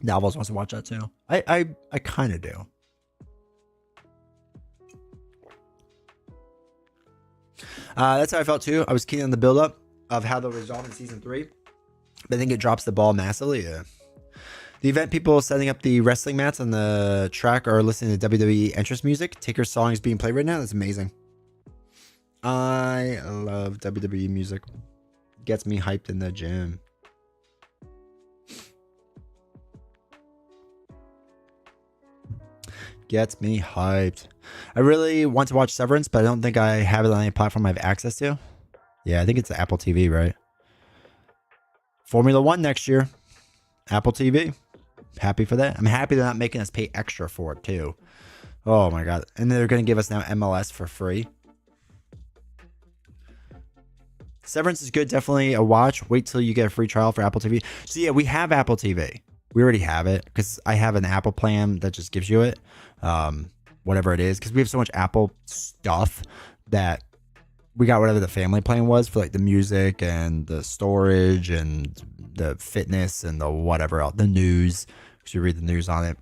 Speaker 1: Novels wants to watch that too. I kind of do. That's how I felt too. I was keen on the build-up of how they'll resolve in season 3. But I think it drops the ball massively. Yeah. The event people setting up the wrestling mats on the track are listening to WWE entrance music. Taker's song is being played right now. That's amazing. I love WWE music. Gets me hyped in the gym. Gets me hyped. I really want to watch Severance, but I don't think I have it on any platform I have access to. Yeah, I think it's Apple TV, right? Formula 1 next year. Apple TV. Happy for that. I'm happy they're not making us pay extra for it too. Oh my god. And they're going to give us now MLS for free. Severance is good. Definitely a watch. Wait till you get a free trial for Apple TV. So yeah, we have Apple TV. We already have it because I have an Apple plan that just gives you it. Whatever it is. Because we have so much Apple stuff that we got whatever the family plan was for like the music and the storage and the fitness and the whatever else, the news, because you read the news on it.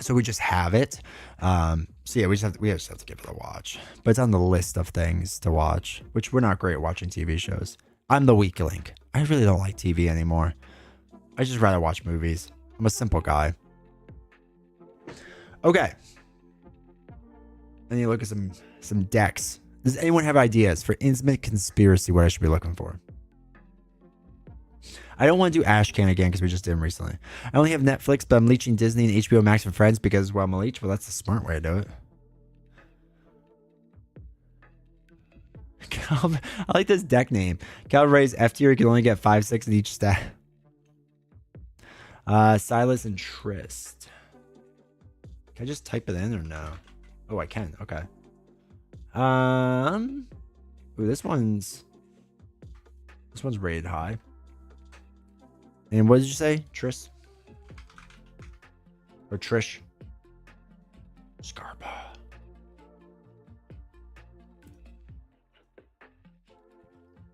Speaker 1: So we just have it. So yeah, we just have to give it a watch. But it's on the list of things to watch, which we're not great at watching TV shows. I'm the weak link. I really don't like TV anymore. I just rather watch movies. I'm a simple guy. Okay. I need to look at some decks. Does anyone have ideas for Innsmouth Conspiracy, what I should be looking for? I don't want to do Ashcan again because we just did them recently. I only have Netflix, but I'm leeching Disney and HBO Max for friends because, well, I'm a leech. Well, that's the smart way to do it. I like this deck name. Calvary's F tier. You can only get 5/6 in each stat. Silas and Trist. Can I just type it in or no? Oh, I can. Okay. Ooh, this one's rated high. And what did you say? Tris? Or Trish? Scarpa.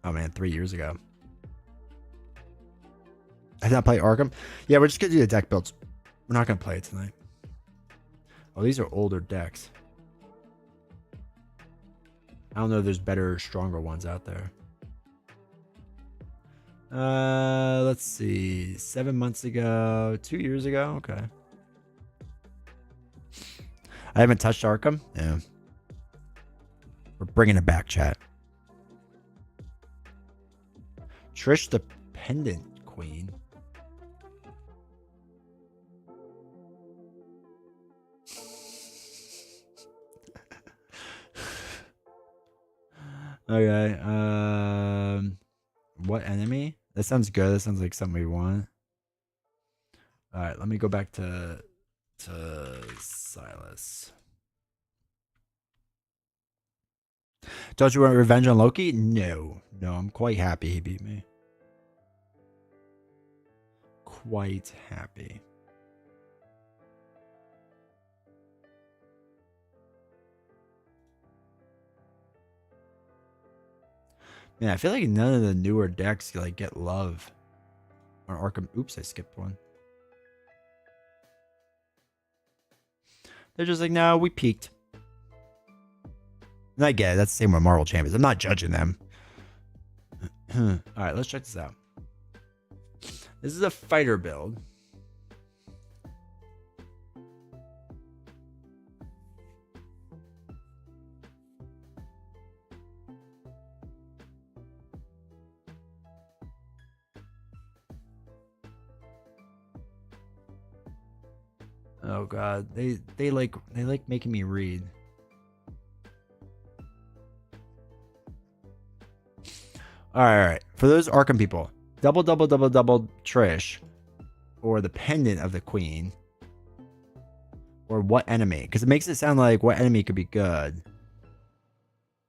Speaker 1: Oh man, 3 years ago. I did not play Arkham. Yeah, we're just gonna do the deck builds. We're not gonna play it tonight. Oh, these are older decks. I don't know if there's better, stronger ones out there. Let's see. 7 months ago, 2 years ago. Okay. I haven't touched Arkham. Yeah. We're bringing it back, chat. Trish the Pendant Queen. Okay. What enemy? That sounds good. That sounds like something we want. All right, let me go back to Silas. Don't you want revenge on Loki? No. No, I'm quite happy he beat me. Quite happy. Yeah, I feel like none of the newer decks like get love on Arkham. Oops, I skipped one. They're just like, no, we peaked. And I get it. That's the same with Marvel Champions. I'm not judging them. All right, let's check this out. This is a fighter build. Oh god, they like making me read. All right. For those Arkham people, double Trish, or the pendant of the Queen, or what enemy? Because it makes it sound like what enemy could be good.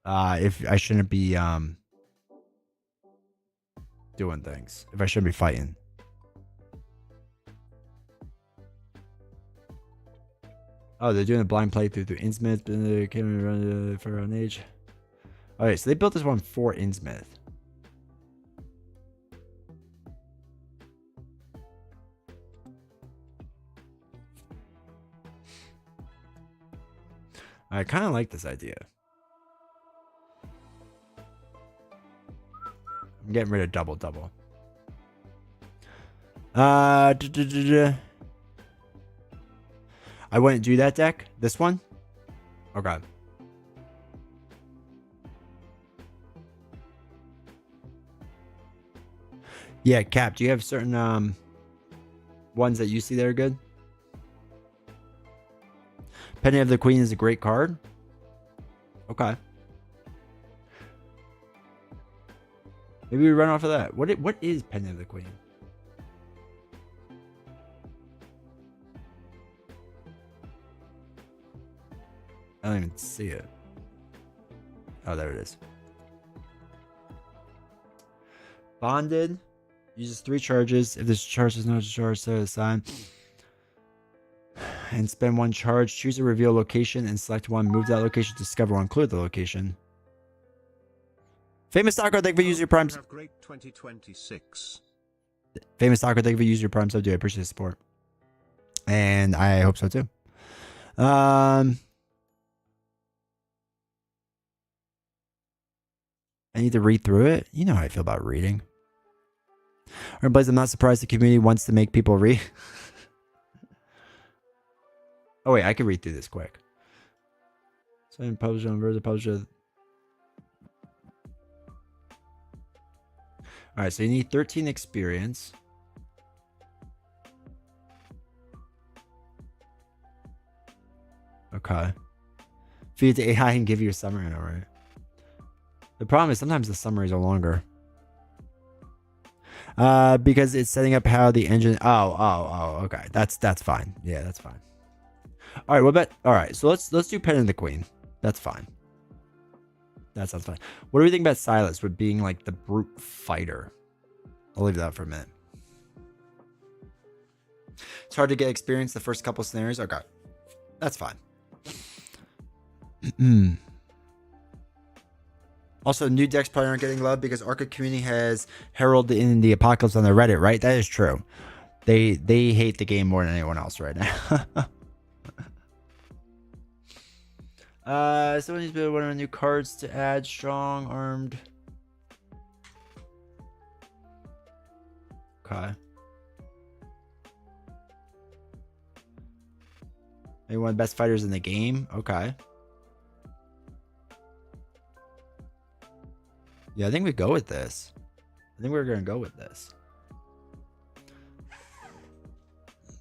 Speaker 1: If I shouldn't be doing things, if I shouldn't be fighting. Oh, they're doing a blind playthrough through Innsmouth, but they came around for an age. Alright, so they built this one for Innsmouth. I kind of like this idea. I'm getting rid of double. I wouldn't do that deck. This one? Okay. Yeah, Cap, do you have certain ones that you see that are good? Penny of the Queen is a great card. Okay. Maybe we run off of that. What is Penny of the Queen? I don't even see it. Oh, there it is. Bonded. Uses 3 charges. If this charge is not a charge, set it aside. And spend 1 charge. Choose a reveal location and select one. Move that location. Discover one. Clear the location. Famous Taco, thank you for using your Prime.
Speaker 2: Great 2026.
Speaker 1: Famous Taco, thank you for using your Prime sub. I appreciate the support. And I hope so too. I need to read through it. You know how I feel about reading. Alright, Blaze, I'm not surprised the community wants to make people read. Oh wait, I can read through this quick. Sign publisher on version publisher. Alright, so you need 13 experience. Okay. Feed to AI and give you a summary, alright. The problem is sometimes the summaries are longer. Because it's setting up how the engine. Oh, okay. That's fine. Yeah, that's fine. All right, what about? All right, so let's do Pen and the Queen. That's fine. That sounds fine. What do we think about Silas with being like the brute fighter? I'll leave that for a minute. It's hard to get experience the first couple scenarios. Okay, that's fine. Also, new decks probably aren't getting love because Arkham community has heralded in the apocalypse on their Reddit, right? That is true. They hate the game more than anyone else right now. Someone needs to build one of the new cards to add strong armed. Okay. Maybe one of the best fighters in the game. Okay. Yeah, I think we go with this. I think we're gonna go with this.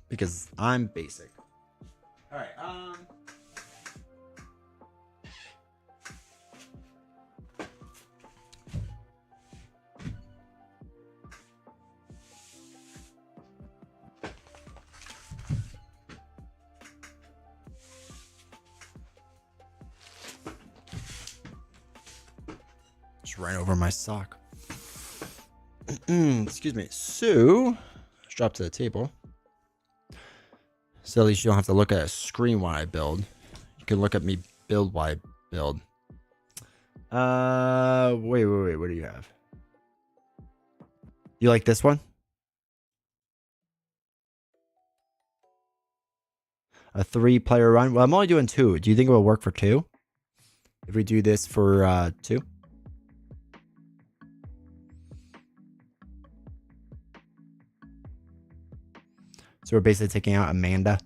Speaker 1: Because I'm basic. Alright, just ran over my sock. Excuse me. So, let's drop to the table. So at least you don't have to look at a screen while I build. You can look at me build while I build. Wait. What do you have? You like this one? A 3-player run? Well, I'm only doing 2. Do you think it will work for 2? If we do this for 2? So we're basically taking out Amanda.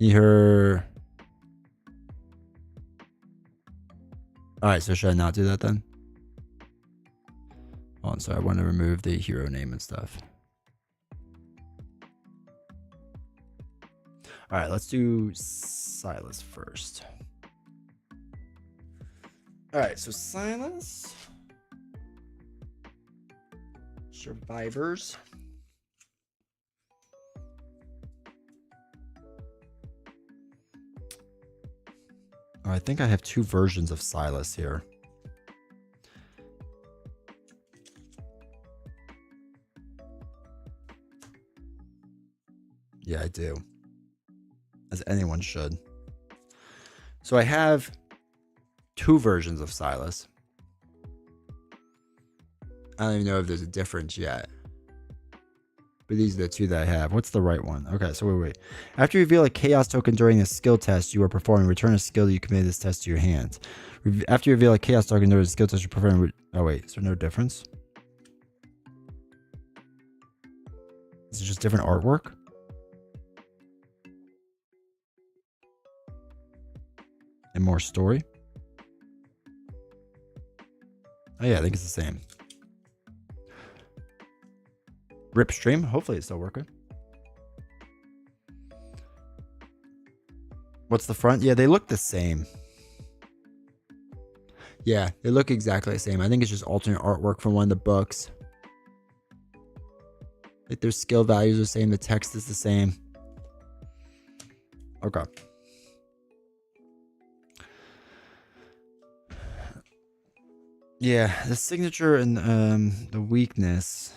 Speaker 1: You heard... Alright, so should I not do that then? Hold on, so I want to remove the hero name and stuff. Alright, let's do Silas first. Alright, so Silas. Survivors. Oh, I think I have 2 versions of Silas here. Yeah, I do. As anyone should. So I have 2 versions of Silas. I don't even know if there's a difference yet. But these are the 2 that I have. What's the right one? Okay, so wait. After you reveal a chaos token during a skill test you are performing, return a skill that you committed this test to your hands. After you reveal a chaos token during a skill test you're performing... Oh, wait. Is there no difference? Is it just different artwork? And more story? Oh, yeah. I think it's the same. Rip stream. Hopefully it's still working. What's the front? Yeah, they look the same. Yeah, they look exactly the same. I think it's just alternate artwork from one of the books. Like their skill values are the same. The text is the same. Okay. Yeah, the signature and the weakness.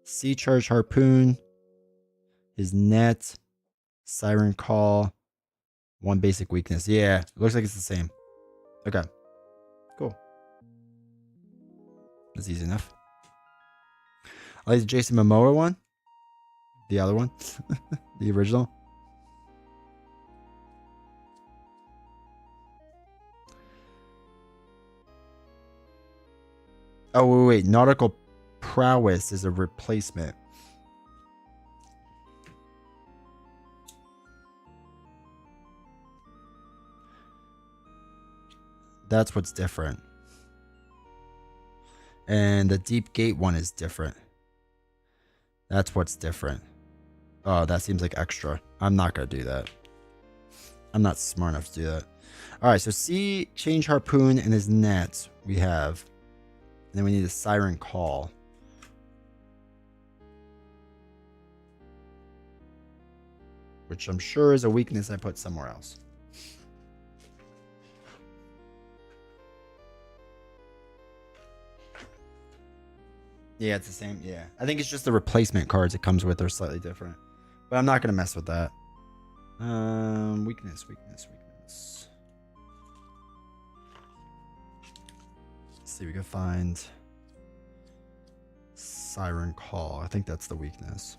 Speaker 1: Sea charge harpoon. His net. Siren call. 1 basic weakness. Yeah, it looks like it's the same. Okay. Cool. That's easy enough. I like the Jason Momoa one. The other one. The original. Oh, wait. Nautical prowess is a replacement. That's what's different. And the Deep Gate one is different. That's what's different. Oh, that seems like extra. I'm not going to do that. I'm not smart enough to do that. All right, so Sea Change Harpoon and his net we have. And then we need a Siren Call. Which I'm sure is a weakness I put somewhere else. Yeah, it's the same. Yeah. I think it's just the replacement cards it comes with are slightly different. But I'm not going to mess with that. Weakness. Let's see, we can find Siren Call. I think that's the weakness.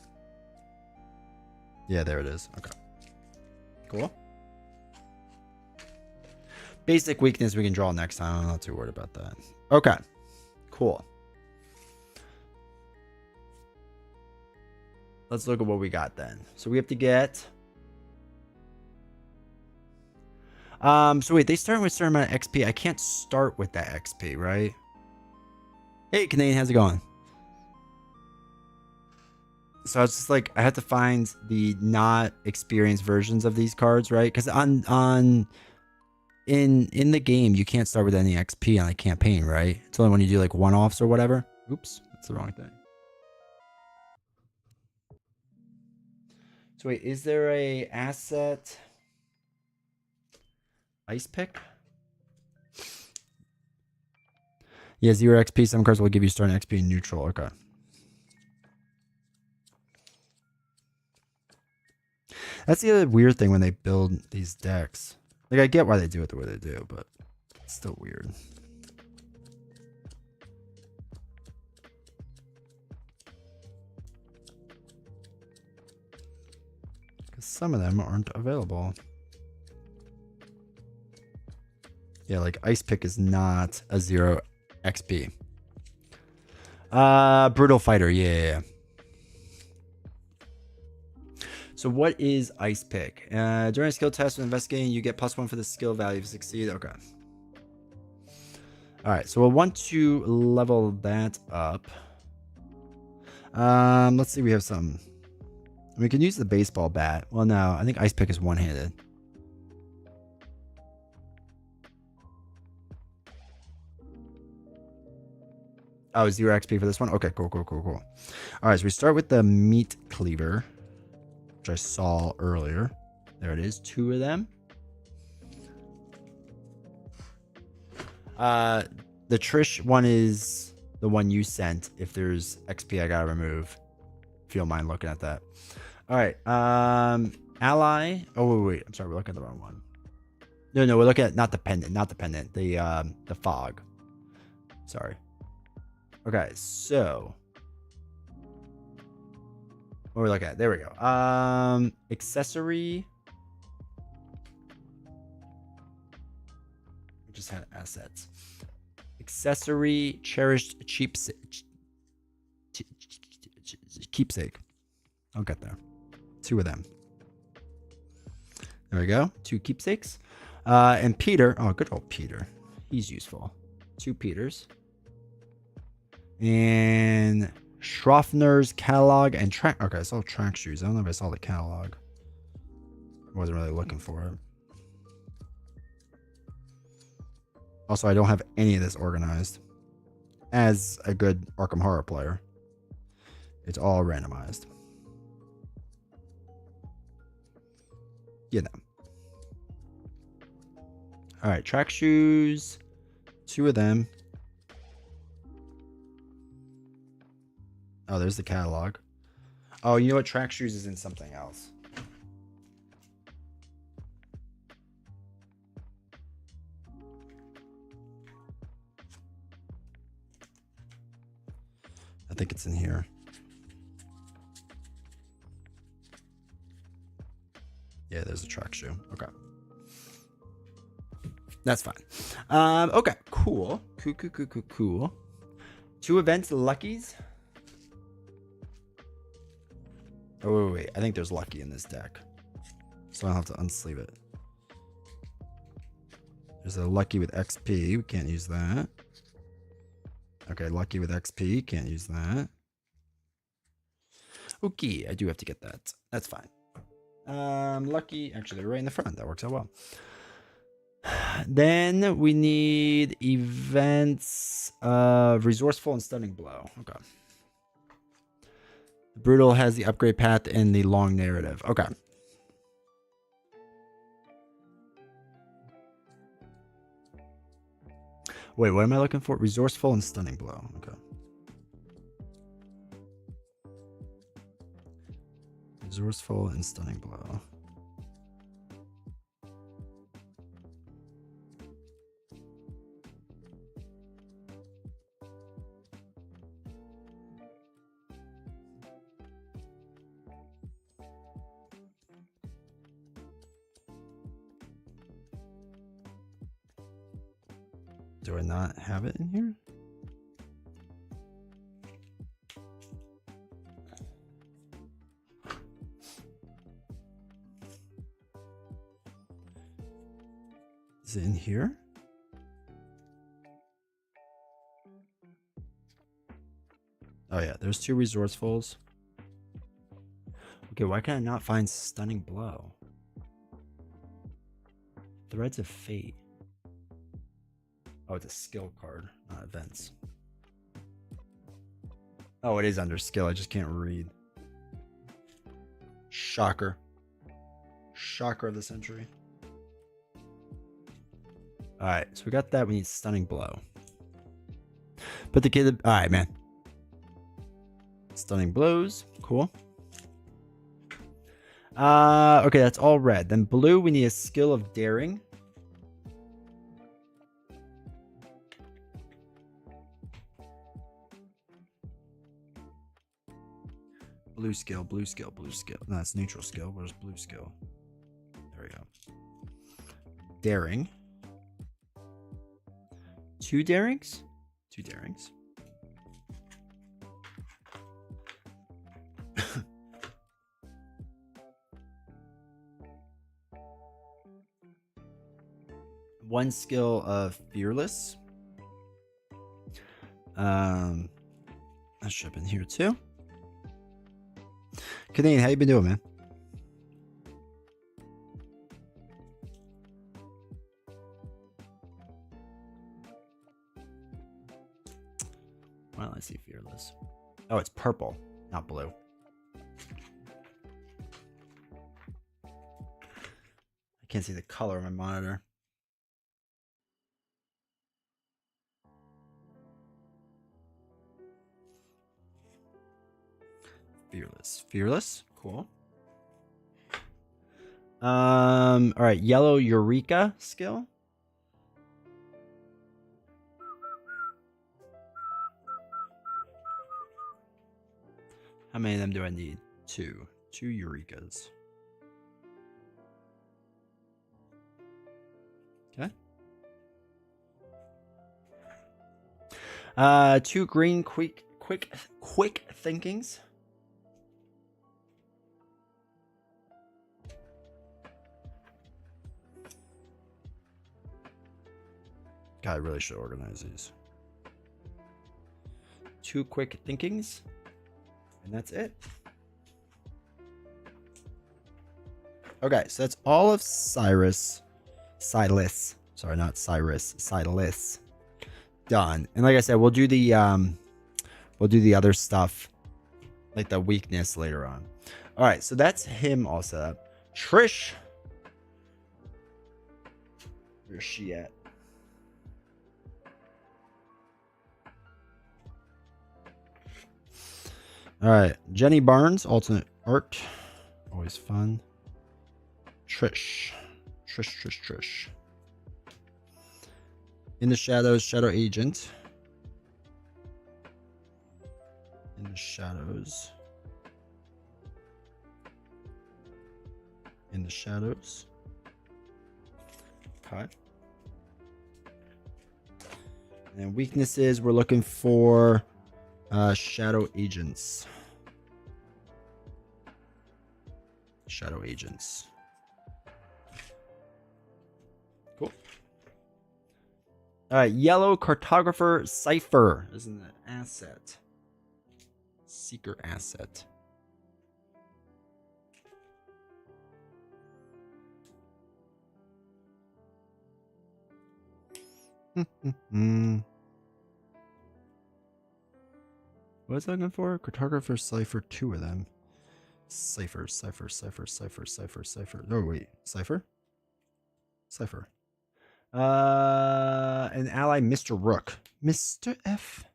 Speaker 1: Yeah, there it is. Okay. Cool. Basic weakness we can draw next time. I'm not too worried about that. Okay. Cool. Let's look at what we got then. So we have to get... So wait, they start with a certain amount of XP. I can't start with that XP, right? Hey, Canadian, how's it going? So I was just like, I had to find the not experienced versions of these cards, right? Because in the game, you can't start with any XP on a campaign, right? It's only when you do like one-offs or whatever. Oops, that's the wrong thing. So wait, is there a asset ice pick? Yeah, 0 XP. Some cards will give you starting XP in neutral. Okay. That's the other weird thing when they build these decks. Like, I get why they do it the way they do, but it's still weird. Because some of them aren't available. Yeah, like Ice Pick is not a 0 XP. Brutal Fighter, yeah. So what is Ice Pick? During a skill test when investigating, you get +1 for the skill value if you succeed. Okay. Alright, so we'll want to level that up. Let's see, we have some. We can use the baseball bat. Well, no, I think Ice Pick is one-handed. Oh, 0 XP for this one? Okay, cool. Alright, so we start with the Meat Cleaver, which I saw earlier. There it is, 2 of them. The Trish one is the one you sent. If there's XP I gotta remove, if you don't mind looking at that. Alright, Ally. Oh, wait. I'm sorry, we're looking at the wrong one. No, we're looking at not the pendant. The fog. Sorry. Okay, so what are we looking at? There we go. Accessory. We just had assets. Accessory, cherished keepsake. I'll get there. 2 of them. There we go. 2 keepsakes. And Peter. Oh, good old Peter. He's useful. 2 Peters. And Schroffner's catalog and track. Okay, I saw track shoes. I don't know if I saw the catalog. I wasn't really looking for it. Also, I don't have any of this organized. As a good Arkham Horror player, it's all randomized. You know. All right, track shoes. 2 of them. Oh, there's the catalog. Oh, you know what? Track shoes is in something else. I think it's in here. Yeah, there's a track shoe. Okay. That's fine. Okay, cool. Cool. 2 events, Luckies. Oh, wait. I think there's Lucky in this deck. So I'll have to unsleeve it. There's a Lucky with XP. We can't use that. Okay, Lucky with XP. Can't use that. Okay, I do have to get that. That's fine. Lucky. Actually, they're right in the front. That works out well. Then we need events. Resourceful and Stunning Blow. Okay. Brutal has the upgrade path and the long narrative. Okay. Wait, what am I looking for? Resourceful and Stunning Blow. Okay. Resourceful and Stunning Blow. Do I not have it in here? Is it in here? Oh yeah, there's 2 resourcefuls. Okay, why can I not find Stunning Blow? Threads of Fate. Oh, it's a skill card, not events. Oh, it is under skill. I just can't read. Shocker. Shocker of the century. Alright, so we got that. We need Stunning Blow. Put the kid... Alright, man. Stunning Blows. Cool. Okay, that's all red. Then blue, we need a skill of daring. Blue skill, blue skill, blue skill. No, it's neutral skill. Where's blue skill? There we go. Daring. 2 darings? 2 darings. One skill of fearless. That should have been here too. Canadian, how you been doing, man? Well, I see fearless. Oh, it's purple, not blue. I can't see the color on my monitor. Fearless. Fearless. Cool. All right. Yellow Eureka skill. How many of them do I need? 2. 2 Eurekas. Okay. 2 green quick thinkings. God, I really should organize these. 2 quick thinkings. And that's it. Okay, so that's all of Silas. Sorry, not Cyrus. Silas. Done. And like I said, we'll do the other stuff, like the weakness later on. All right, so that's him all set up. Trish. Where's she at? All right, Jenny Barnes, alternate art, always fun. Trish. In the shadows, shadow agent. In the shadows. In the shadows. Okay. And weaknesses, we're looking for shadow agents. Shadow agents. Cool. All right, yellow cartographer cipher is an asset. Seeker asset. What was I looking for? Cartographer cipher, 2 of them. Cipher. Oh wait, cipher. An ally, Mr. Rook. Mr. F. I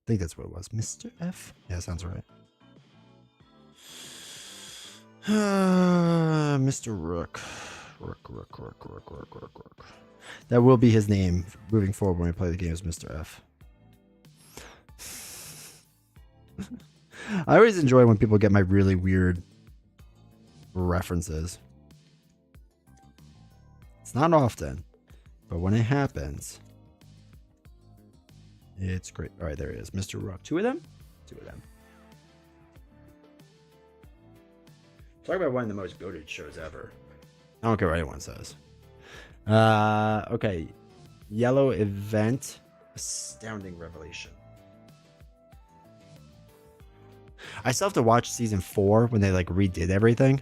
Speaker 1: think that's what it was. Mr. F. Yeah, sounds right. Mr. Rook. Rook. That will be his name moving forward when we play the game as Mr. F. I always enjoy when people get my really weird references. It's not often, but when it happens, it's great. All right, there it is. Mr. Rook. 2 of them? 2 of them. Talk about one of the most goated shows ever. I don't care what anyone says. Okay. Yellow event. Astounding revelation. I still have to watch season 4 when they like redid everything.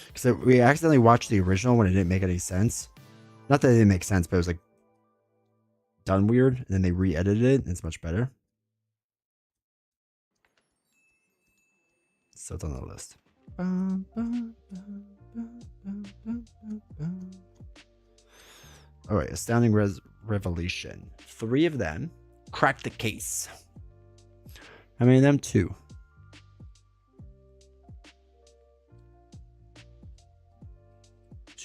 Speaker 1: Because we accidentally watched the original when it didn't make any sense. Not that it didn't make sense, but it was like done weird. And then they re-edited it and it's much better. So it's on the list. All right, astounding revelation. 3 of them. Crack the case. How many of them? 2.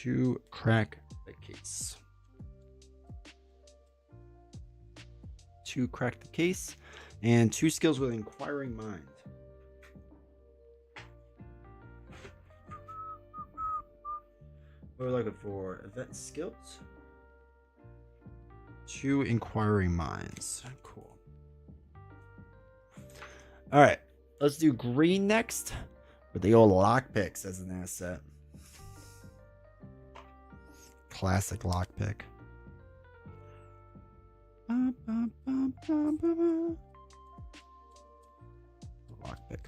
Speaker 1: To crack the case. To crack the case. And 2 skills with inquiring mind. What are we looking for? Event skills? 2 inquiring minds. Cool. All right. Let's do green next. With the old lockpicks as an asset. Classic lockpick.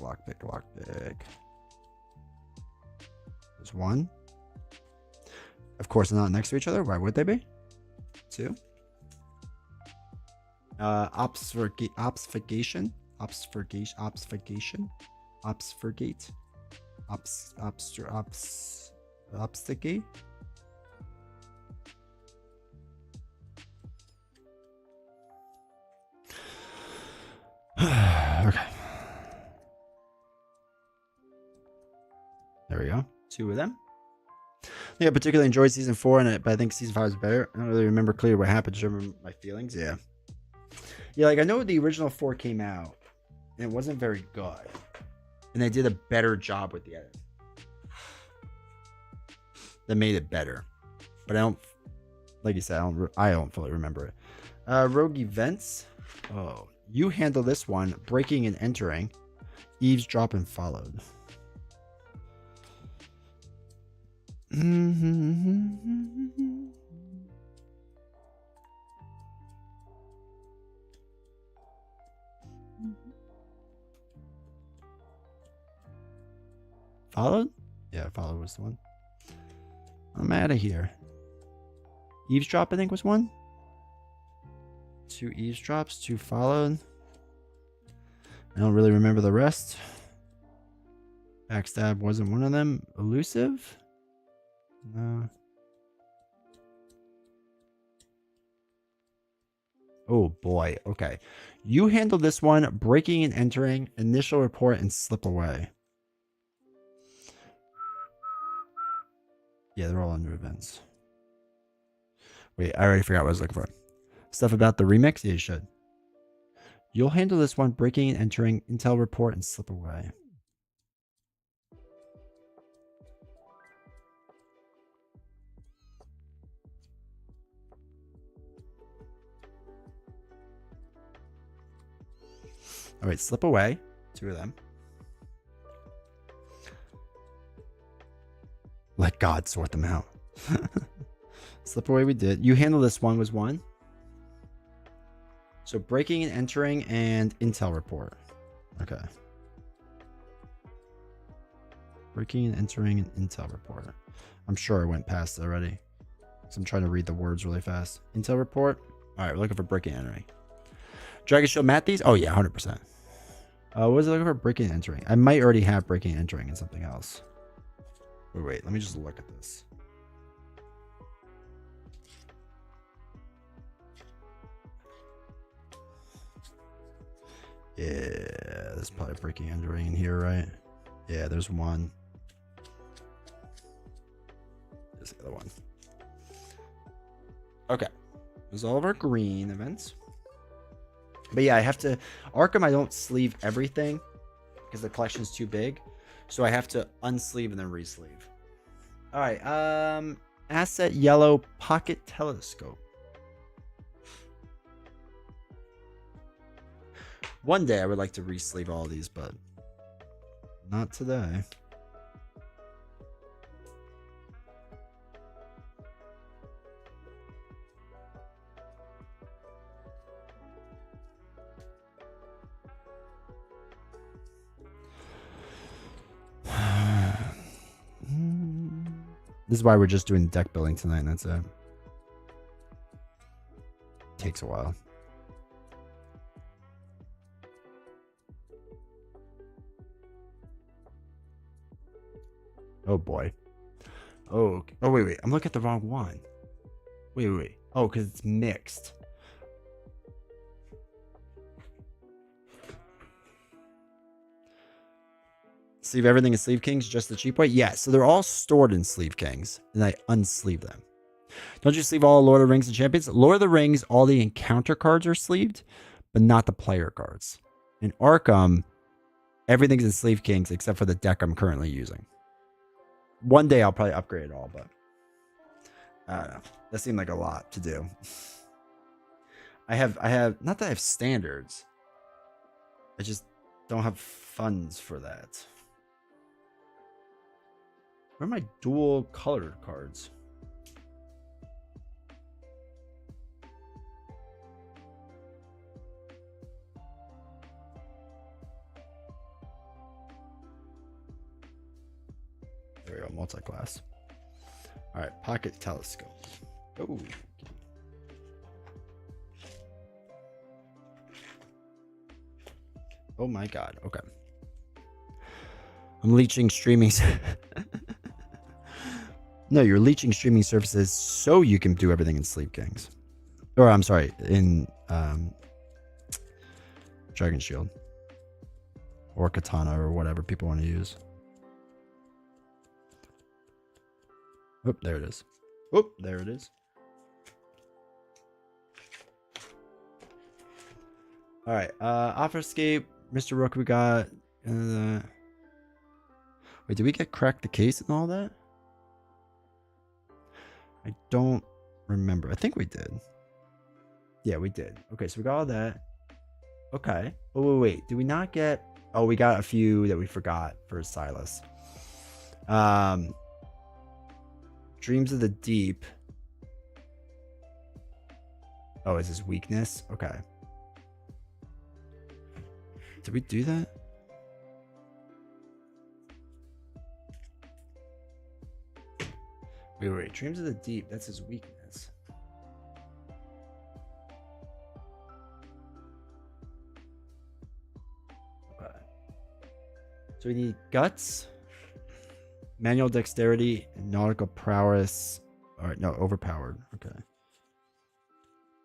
Speaker 1: Lockpick. There's 1. Of course, they're not next to each other. Why would they be? 2. Obfuscation. Obfuscate. Okay. There we go. 2 of them. Yeah, I particularly enjoyed season 4, but I think season 5 was better. I don't really remember clearly what happened. Just remember my feelings. Yeah. Yeah, like I know the original 4 came out, and it wasn't very good, and they did a better job with the edit. That made it better, but I don't. Like you said, I don't fully remember it. Rogue events. Oh, you handle this one. Breaking and entering, eavesdrop and followed. Followed? Yeah, followed was the one. I'm out of here. Eavesdrop, I think, was 1. 2 eavesdrops, 2 followed. I don't really remember the rest. Backstab wasn't one of them. Elusive? No. Oh boy. Okay. You handle this one. Breaking and entering. Initial report and slip away. Yeah, they're all under events. Wait, I already forgot what I was looking for. Stuff about the remix? Yeah, you should. You'll handle this one. Breaking and entering. Intel report and slip away. All right, slip away. 2 of them. Let God sort them out. Slip away we did. You handle this one was 1. So breaking and entering and intel report. Okay. Breaking and entering an intel report. I'm sure I went past it already. So I'm trying to read the words really fast. Intel report. All right, we're looking for breaking and entering. Dragon Shield Matt these? Oh, yeah, 100%. What was I looking for? Breaking and entering. I might already have breaking and entering in something else. Wait, let me just look at this. Yeah, there's probably breaking and entering in here, right? Yeah, there's 1. There's the other one. Okay. There's all of our green events. But yeah, I have to... Arkham, I don't sleeve everything because the collection is too big. So I have to unsleeve and then re-sleeve. All right. Asset yellow pocket telescope. One day I would like to re-sleeve all these, but not today. This is why we're just doing deck building tonight, and that's it. Takes a while. Oh boy. Oh, okay. Oh wait. I'm looking at the wrong one. Wait. Oh, because it's mixed. Sleeve everything in Sleeve Kings, just the cheap way? Yeah, so they're all stored in Sleeve Kings, and I unsleeve them. Don't you sleeve all Lord of the Rings and Champions? Lord of the Rings, all the encounter cards are sleeved, but not the player cards. In Arkham, everything's in Sleeve Kings except for the deck I'm currently using. One day I'll probably upgrade it all, but I don't know. That seemed like a lot to do. I have not that I have standards. I just don't have funds for that. Where are my dual colored cards? There we go, multi-class. All right, pocket telescope. Oh. Oh my God. Okay. I'm leeching streaming. No, you're leeching streaming services so you can do everything in Sleep Kings. Or I'm sorry, in Dragon Shield. Or Katana or whatever people want to use. Oh, there it is. Oh, there it is. All right. Offer Escape, Mr. Rook, we got. Wait, did we get Crack the Case and all that? I don't remember. I think we did. Yeah, we did. Okay, so we got all that. Okay. Oh, wait. Did we not get... Oh, we got a few that we forgot for Silas. Dreams of the Deep. Oh, is his weakness? Okay. Did we do that? Wait. Dreams of the Deep. That's his weakness. Okay. So we need Guts, Manual Dexterity, and Nautical Prowess. All right, no, Overpowered. Okay.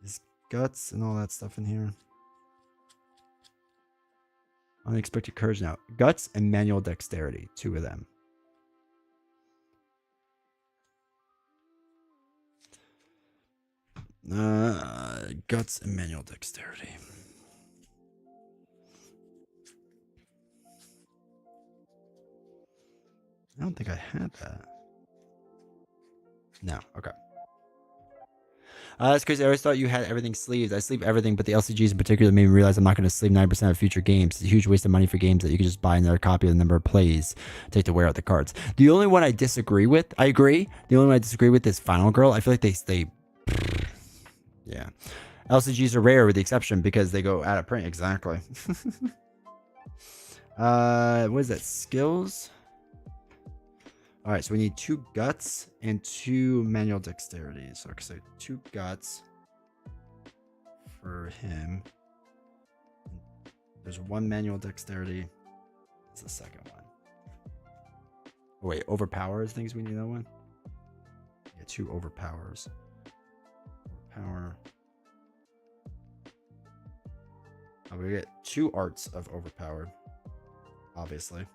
Speaker 1: Is Guts and all that stuff in here? Unexpected Courage now. Guts and Manual Dexterity. 2 of them. Guts and Manual Dexterity. I don't think I had that. No. Okay. That's crazy. I always thought you had everything sleeved. I sleeve everything, but the LCGs in particular made me realize I'm not going to sleeve 9% of future games. It's a huge waste of money for games that you can just buy another copy of the number of plays, take to wear out the cards. The only one I disagree with, I agree. The only one I disagree with is Final Girl. I feel like they yeah. LCGs are rare with the exception because they go out of print. Exactly. What is that? Skills? All right, so we need 2 Guts and 2 Manual Dexterity. So 2 Guts for him. There's 1 Manual Dexterity. That's the second one. Oh, wait, Overpowers things we need that one? Yeah, 2 Overpowers. Overpower. Oh, we get 2 Arts of Overpowered. Obviously.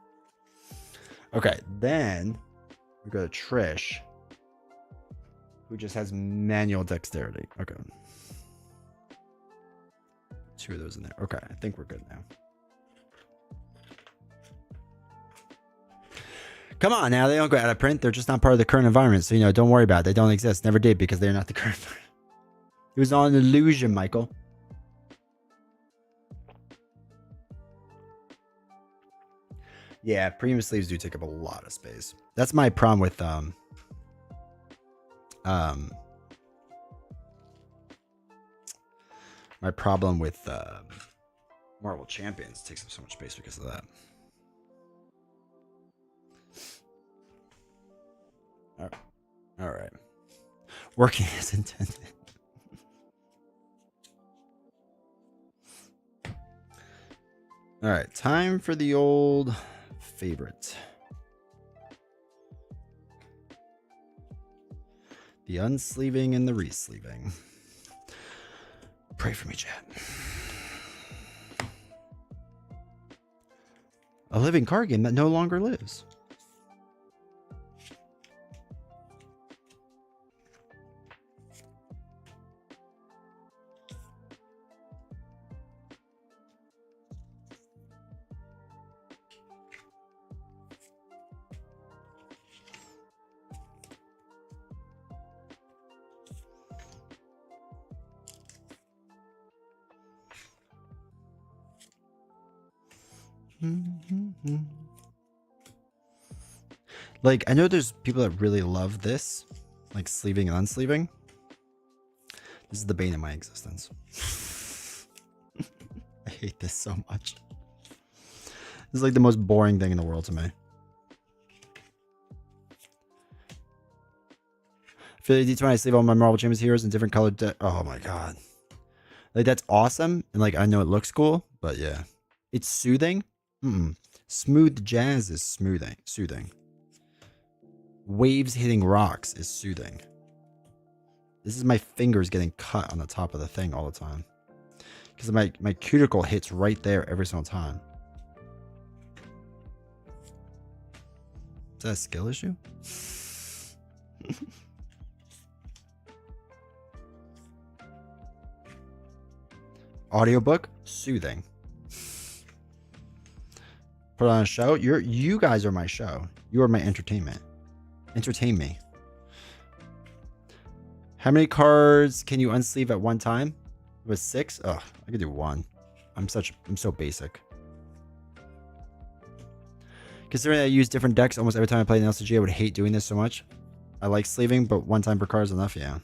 Speaker 1: Okay, then we go to Trish, who just has Manual Dexterity. Okay. 2 of those in there. Okay, I think we're good now. Come on now, they don't go out of print. They're just not part of the current environment. So, don't worry about it. They don't exist. Never did because they're not the current environment. It was all an illusion, Michael. Yeah, premium sleeves do take up a lot of space. That's my problem with Marvel Champions. It takes up so much space because of that. All right. Working as intended. All right, time for the old favorite. The unsleeving and the resleeving. Pray for me, chat. A living card game that no longer lives. Like, I know there's people that really love this, like sleeving and unsleeving. This is the bane of my existence. I hate this so much. This is like the most boring thing in the world to me. I feel like D20, I sleeve all my Marvel Champions heroes in different colored oh my god. Like, that's awesome. And like, I know it looks cool, but yeah. It's soothing. Smooth jazz is soothing. Waves hitting rocks is soothing. This is my fingers getting cut on the top of the thing all the time. Because my cuticle hits right there every single time. Is that a skill issue? Audiobook, soothing. Put on a show. You guys are my show. You are my entertainment. Entertain me. How many cards can you unsleeve at one time? With 6? Ugh, I could do 1. I'm so basic. Considering I use different decks almost every time I play an LCG, I would hate doing this so much. I like sleeving, but 1 time per card is enough, yeah.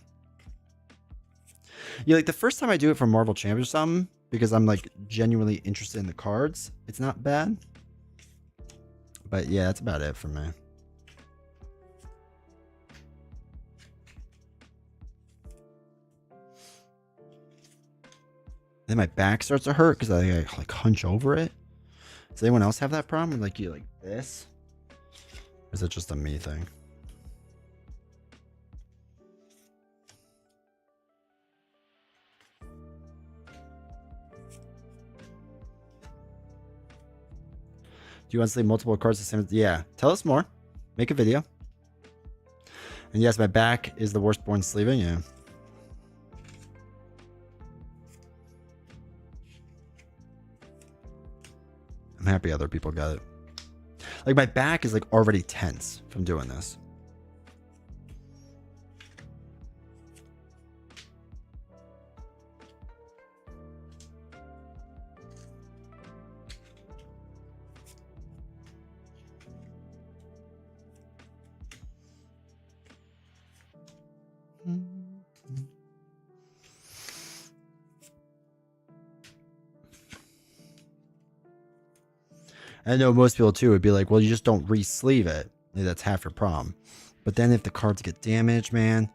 Speaker 1: Yeah, like the first time I do it for Marvel Champions or something, because I'm like genuinely interested in the cards, it's not bad. But yeah, that's about it for me. Then my back starts to hurt because I like hunch over it. Does anyone else have that problem? Like you like this? Or is it just a me thing? Do you want to sleeve multiple cards the same? Yeah. Tell us more. Make a video. And yes, my back is the worst born sleeving. Yeah. I'm happy other people got it. Like my back is like already tense from doing this. I know most people too would be like, well, you just don't re-sleeve it. Like, that's half your problem. But then if the cards get damaged, man,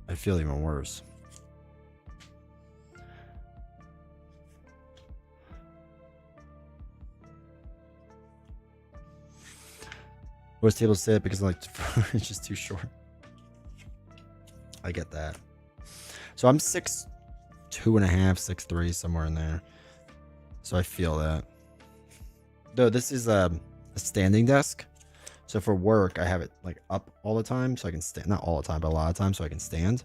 Speaker 1: I feel even worse. Most tables sit because like it's just too short. I get that. So I'm 6'2.5", 6'3", somewhere in there. So I feel that. Though this is a standing desk. So for work, I have it like up all the time. So I can stand, not all the time, but a lot of times so I can stand.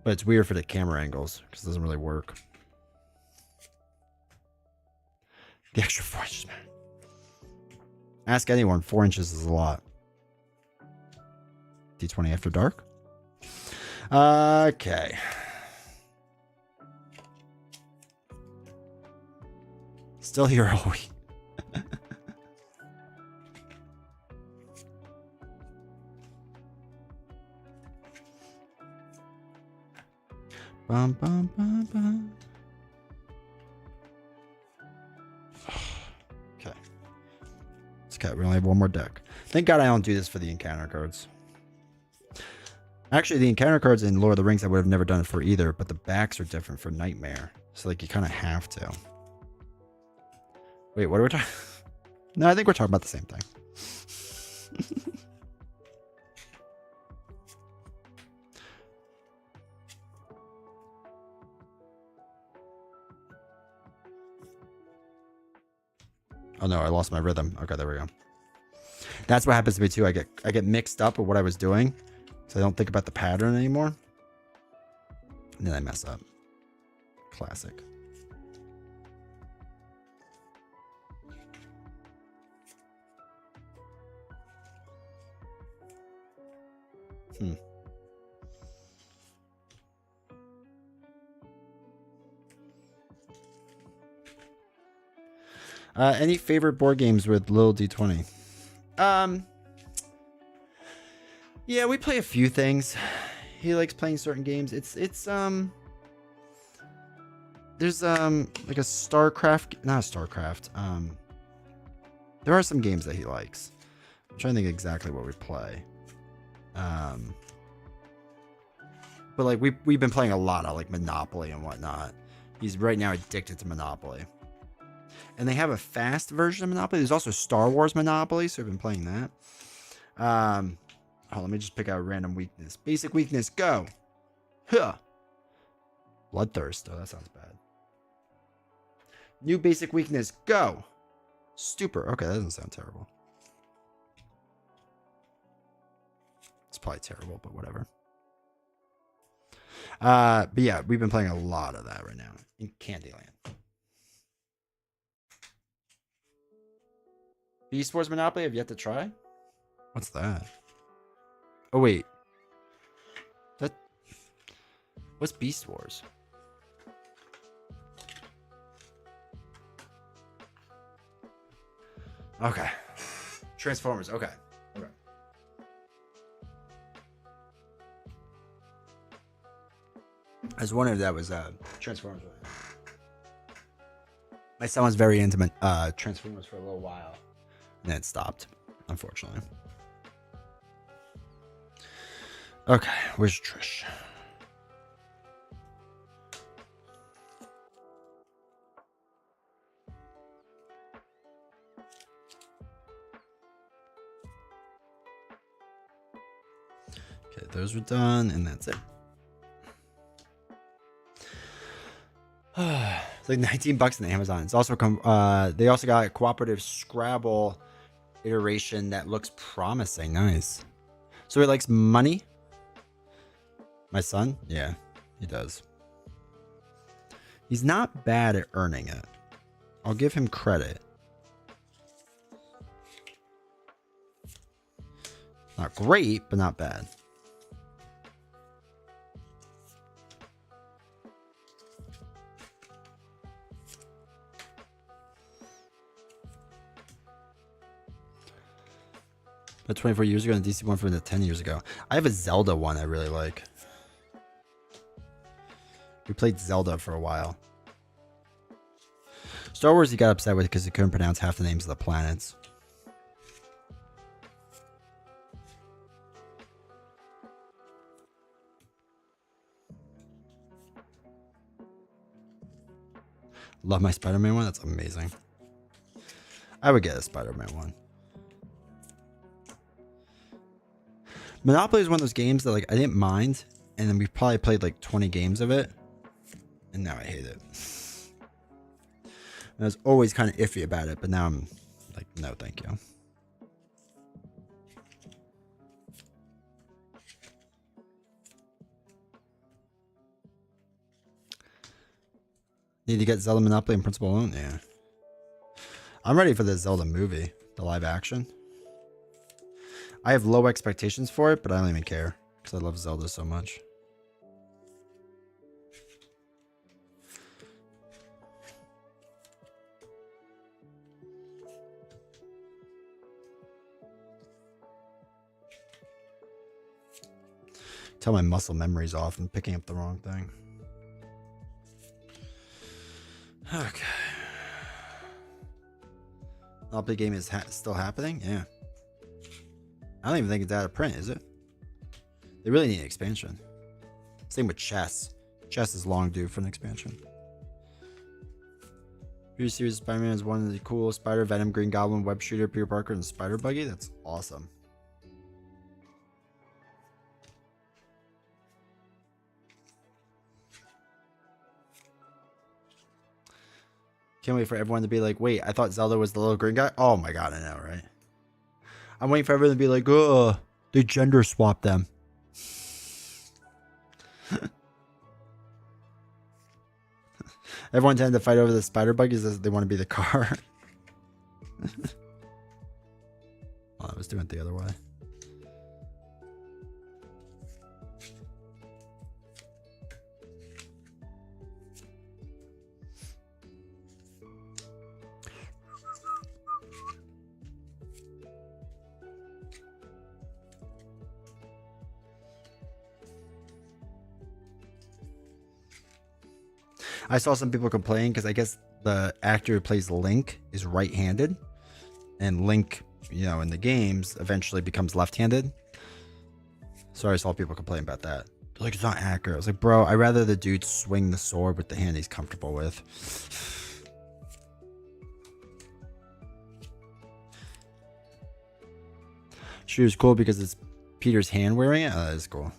Speaker 1: But it's weird for the camera angles because it doesn't really work. The extra 4 inches, man. Ask anyone, 4 inches is a lot. D20 after dark. Okay. Still here all week. Bum, bum, bum, bum. Okay. Okay, we only have one more deck. Thank God I don't do this for the encounter cards. Actually, the encounter cards in Lord of the Rings, I would have never done it for either, but the backs are different for Nightmare. So, like, you kind of have to. Wait, what are we talking? No, I think we're talking about the same thing. Oh no, I lost my rhythm. Okay, there we go. That's what happens to me too. I get mixed up with what I was doing, so I don't think about the pattern anymore, and then I mess up. Classic. Any favorite board games with Lil D20? Yeah, we play a few things. He likes playing certain games. There's like a StarCraft, not a StarCraft. There are some games that he likes. I'm trying to think exactly what we play. But like we've been playing a lot of like Monopoly and whatnot. He's right now addicted to Monopoly. And they have a fast version of Monopoly. There's also Star Wars Monopoly, so I've been playing that. Let me just pick out a random weakness. Basic weakness, go. Huh. Bloodthirst. Oh, that sounds bad. New basic weakness, go. Stupor. Okay, that doesn't sound terrible. It's probably terrible, but whatever. But yeah, we've been playing a lot of that right now in Candyland. Beast Wars Monopoly, I've yet to try. What's that? Oh wait, what's Beast Wars? Okay, Transformers. Okay. I was wondering if that was Transformers. My son was very into Transformers for a little while, and then it stopped, unfortunately. Okay, where's Trish? Okay, those were done, and that's it. It's like $19 on Amazon. It's also they also got a cooperative Scrabble iteration that looks promising. Nice. So he likes money. My son? Yeah, he does. He's not bad at earning it. I'll give him credit. Not great, but not bad. But 24 years ago and DC one from the 10 years ago. I have a Zelda one I really like. We played Zelda for a while. Star Wars he got upset with because he couldn't pronounce half the names of the planets. Love my Spider-Man one. That's amazing. I would get a Spider-Man one. Monopoly is one of those games that like I didn't mind, and then we probably played like 20 games of it, and now I hate it. I was always kind of iffy about it, but now I'm like, no, thank you. Need to get Zelda Monopoly in principle alone? Yeah. I'm ready for the Zelda movie, the live action. I have low expectations for it, but I don't even care because I love Zelda so much. Tell my muscle memory's off and picking up the wrong thing. Okay. Monopoly game is still happening? Yeah. I don't even think it's out of print, is it? They really need an expansion. Same with chess. Chess is long due for an expansion. Future series Spider-Man is one of the cool Spider, Venom, Green Goblin, Web Shooter, Peter Parker, and Spider Buggy. That's awesome. Can't wait for everyone to be like, wait, I thought Zelda was the little green guy. Oh my god, I know, right? I'm waiting for everyone to be like, oh, they gender swapped them. Everyone tended to fight over the spider buggies as they want to be the car. Well, I was doing it the other way. I saw some people complain because I guess the actor who plays Link is right-handed, and Link, you know, in the games eventually becomes left-handed. So I saw people complain about that. They're like, it's not accurate. I was like, bro, I'd rather the dude swing the sword with the hand he's comfortable with. Shoe is cool because it's Peter's hand wearing it. Oh, that is cool.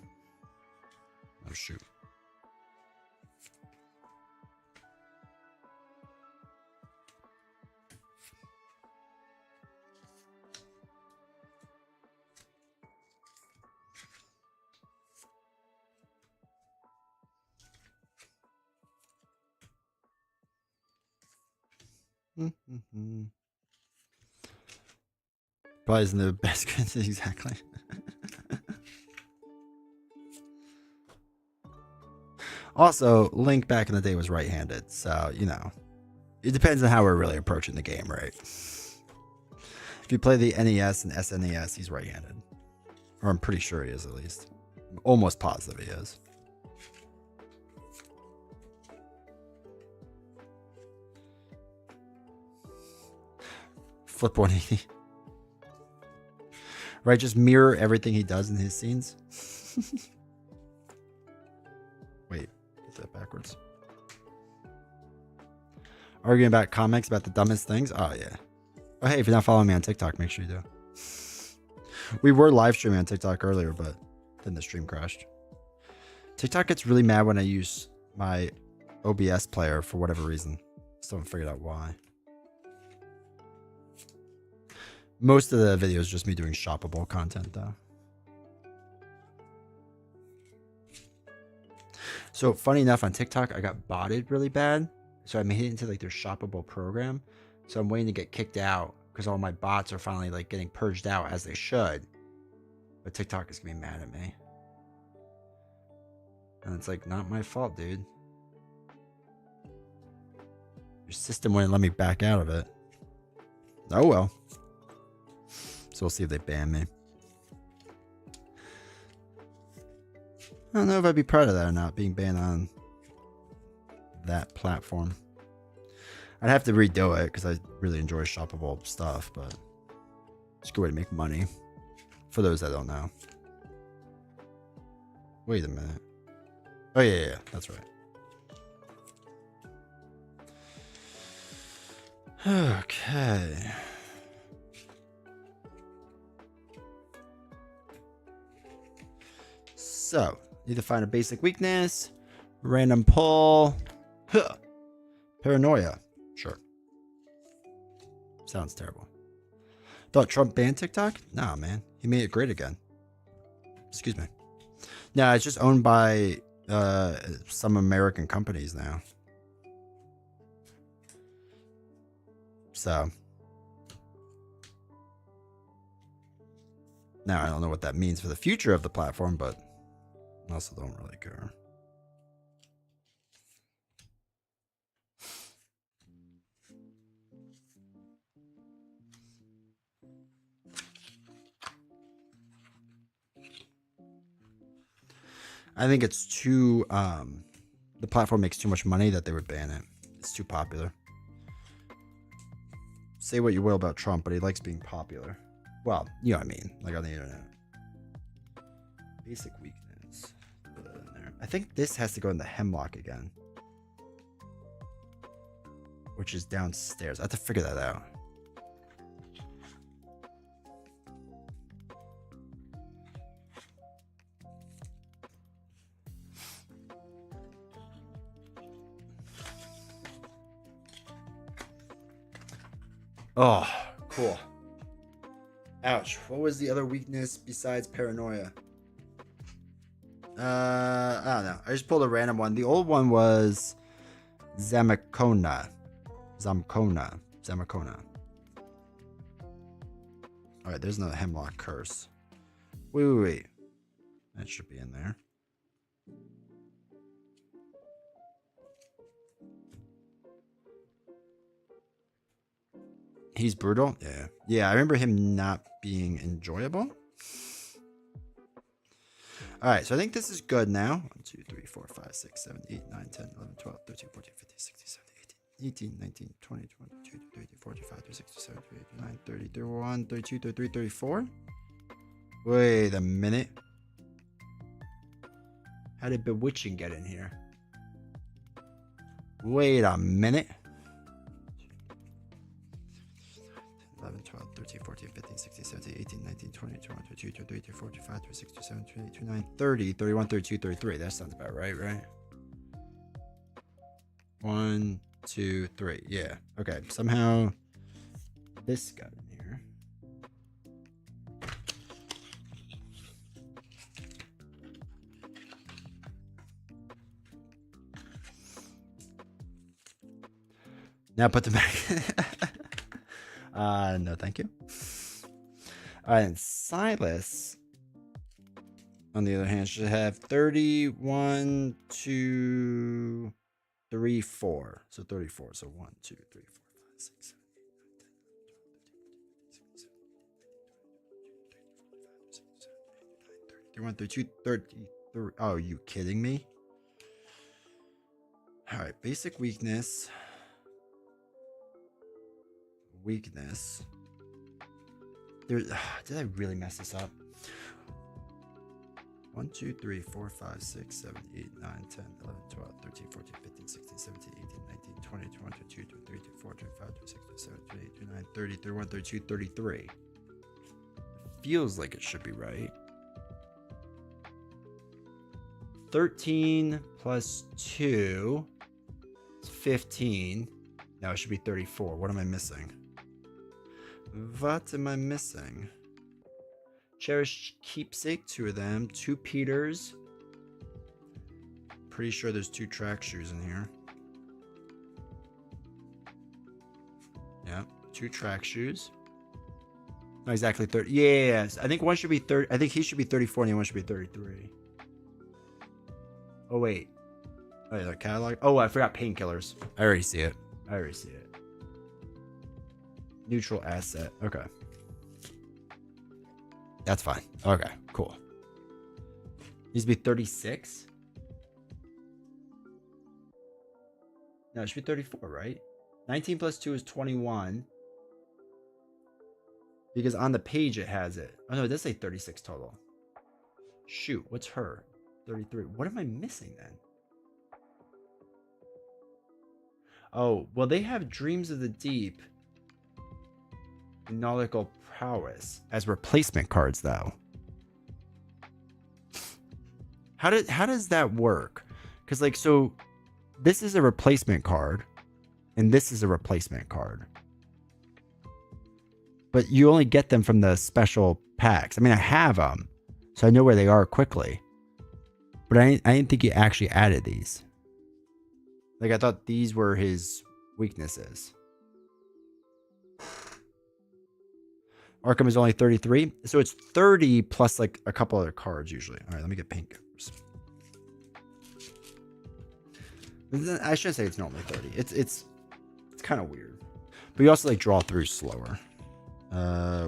Speaker 1: Oh shoot. Probably isn't the best. Exactly. Also, Link back in the day was right-handed, so you know, it depends on how we're really approaching the game, right? If you play the NES and SNES, he's right-handed, or I'm pretty sure he is at least. I'm almost positive he is. Flip 180. Right, just mirror everything he does in his scenes. Wait, get that backwards. Arguing about comics about the dumbest things? Oh, yeah. Oh, hey, if you're not following me on TikTok, make sure you do. We were live streaming on TikTok earlier, but then the stream crashed. TikTok gets really mad when I use my OBS player for whatever reason. Still haven't figured out why. Most of the video is just me doing shoppable content, though. So, funny enough, on TikTok, I got botted really bad. So, I made it into, like, their shoppable program. So, I'm waiting to get kicked out because all my bots are finally, like, getting purged out as they should. But TikTok is going to be mad at me. And it's, like, not my fault, dude. Your system wouldn't let me back out of it. Oh, well. So we'll see if they ban me. I don't know if I'd be proud of that or not, being banned on that platform. I'd have to redo it because I really enjoy shoppable stuff, but it's a good way to make money. For those that don't know. Wait a minute. Oh, yeah, that's right. Okay. So, need to find a basic weakness. Random pull. Huh. Paranoia. Sure. Sounds terrible. Thought Trump banned TikTok? Nah, man. He made it great again. Excuse me. Nah, it's just owned by some American companies now. So. Now, I don't know what that means for the future of the platform, but I also don't really care. I think it's too, the platform makes too much money that they would ban it. It's too popular. Say what you will about Trump, but he likes being popular. Well, you know what I mean, like on the internet. Basic weakness. Put that in there. I think this has to go in the hemlock again. Which is downstairs. I have to figure that out. Oh, cool. Ouch. What was the other weakness besides paranoia? I don't know. I just pulled a random one. The old one was Zamacona. Alright, there's another Hemlock Curse. Wait. That should be in there. He's brutal? Yeah. Yeah, I remember him not being enjoyable. Alright, so I think this is good now. 1, 2, 3, 4, 5, 6, 7, 8, 9, 10, 11, 12, 13, 14, 15, 16, 17, 18, 19, 20, 22, 23, 24, 25, 26, 27, 28, 29, 30, 31, 32, 33, 34. Wait a minute. How did Bewitching get in here? Wait a minute. 11, 12, 13, 14, 15, 16, 17, 18, 19, 20, 21, 22, 23, 24, 25, 26, 27, 28, 29, 30, 31, 32, 33. That sounds about right? 1, 2, 3. Yeah. Okay. Somehow this got in here. Now put them back. No, thank you. All right, and Silas, on the other hand, should have 31, 2, 3, 4. So 34. So 1, 2, 3, 4, 5, 6, 7, 8, 9, 10, 11, 12, 13, 14, 15, 16, 17, 18, 19, 20, 21, 22, 33. Oh, are you kidding me? All right, basic weakness. Did I really mess this up? 1, 2, 3, 4, 5, 6, 7, 8, 9, 10, 11, 12, 13, 14, 15, 16, 17, 18, 19, 20, 21, 22, 23, 24, 25, 26, 27, 28, 29, 30, 31, 32, 33. It feels like it should be right. 13 plus 2 is 15. Now it should be 34. What am I missing? What am I missing? Cherished Keepsake, 2 of them. 2 Peters. Pretty sure there's 2 track shoes in here. Yeah, 2 track shoes. Not exactly 30. Yes, I think one should be 30. I think he should be 34 and one should be 33. Oh, wait. Oh, yeah, the catalog. Oh, I forgot Painkillers. I already see it. Neutral asset. Okay. That's fine. Okay, cool. Needs to be 36. No, it should be 34, right? 19 plus 2 is 21. Because on the page it has it. Oh no, it does say 36 total. Shoot, what's her? 33. What am I missing then? Oh, well, they have Dreams of the Deep and Nautical Prowess as replacement cards, though. How does that work? Because, like, so this is a replacement card and this is a replacement card. But you only get them from the special packs. I mean, I have them, so I know where they are quickly. But I didn't think he actually added these. Like, I thought these were his weaknesses. Arkham is only 33. So it's 30 plus, like, a couple other cards usually. All right, let me get pink. I shouldn't say it's normally 30. It's kind of weird. But you also, like, draw through slower.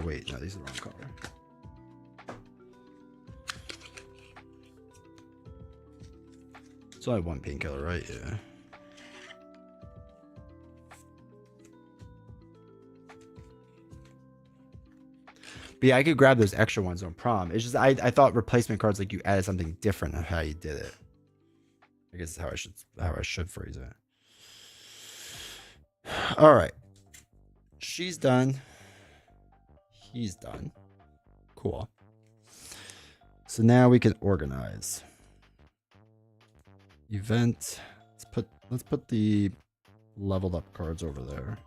Speaker 1: Wait, no, these are the wrong color. It's only one painkiller, right? Yeah. But yeah, I could grab those extra ones, no problem. It's just I thought replacement cards, like, you added something different of how you did it. I guess is how I should phrase it. All right. She's done. He's done. Cool. So now we can organize. Event. Let's put the leveled up cards over there.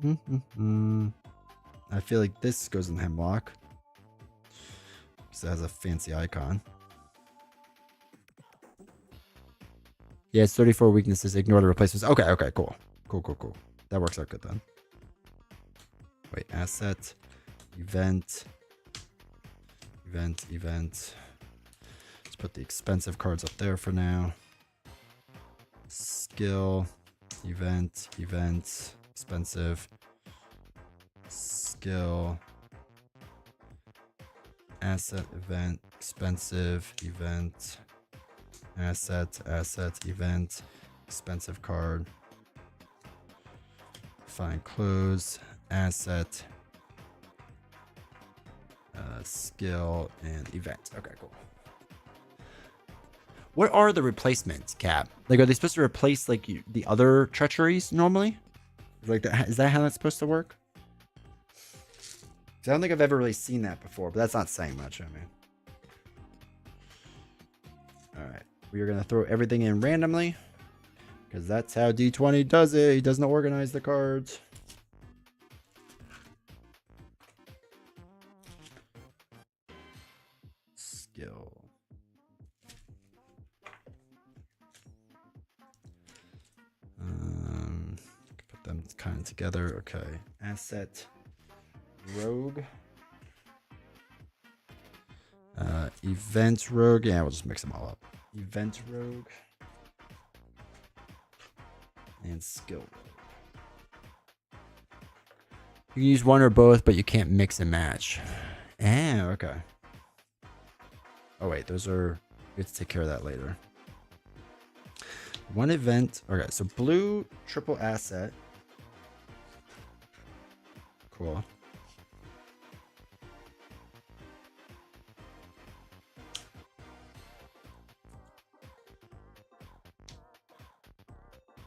Speaker 1: I feel like this goes in Hemlock because it has a fancy icon. Yeah, it's 34 weaknesses. Ignore the replacements. Okay, cool. Cool. That works out good then. Wait, asset, event. Let's put the expensive cards up there for now. Skill, event, expensive, skill, asset, event, expensive, event, asset, event, expensive card, find close, asset, skill, and event. Okay, cool. What are the replacements, Cap? Like, are they supposed to replace like the other treacheries normally? Like, is that how that's supposed to work? I don't think I've ever really seen that before, but that's not saying much. I mean, all right, we are gonna throw everything in randomly because that's how D20 does it. He doesn't organize the cards. Skill. Put them kind of together. Okay. Asset. Rogue. Event rogue. Yeah, we'll just mix them all up. Event rogue. And skill rogue. You can use one or both, but you can't mix and match. Okay. Oh, wait. Those are... We have to take care of that later. One event. Okay, so blue triple asset. Cool.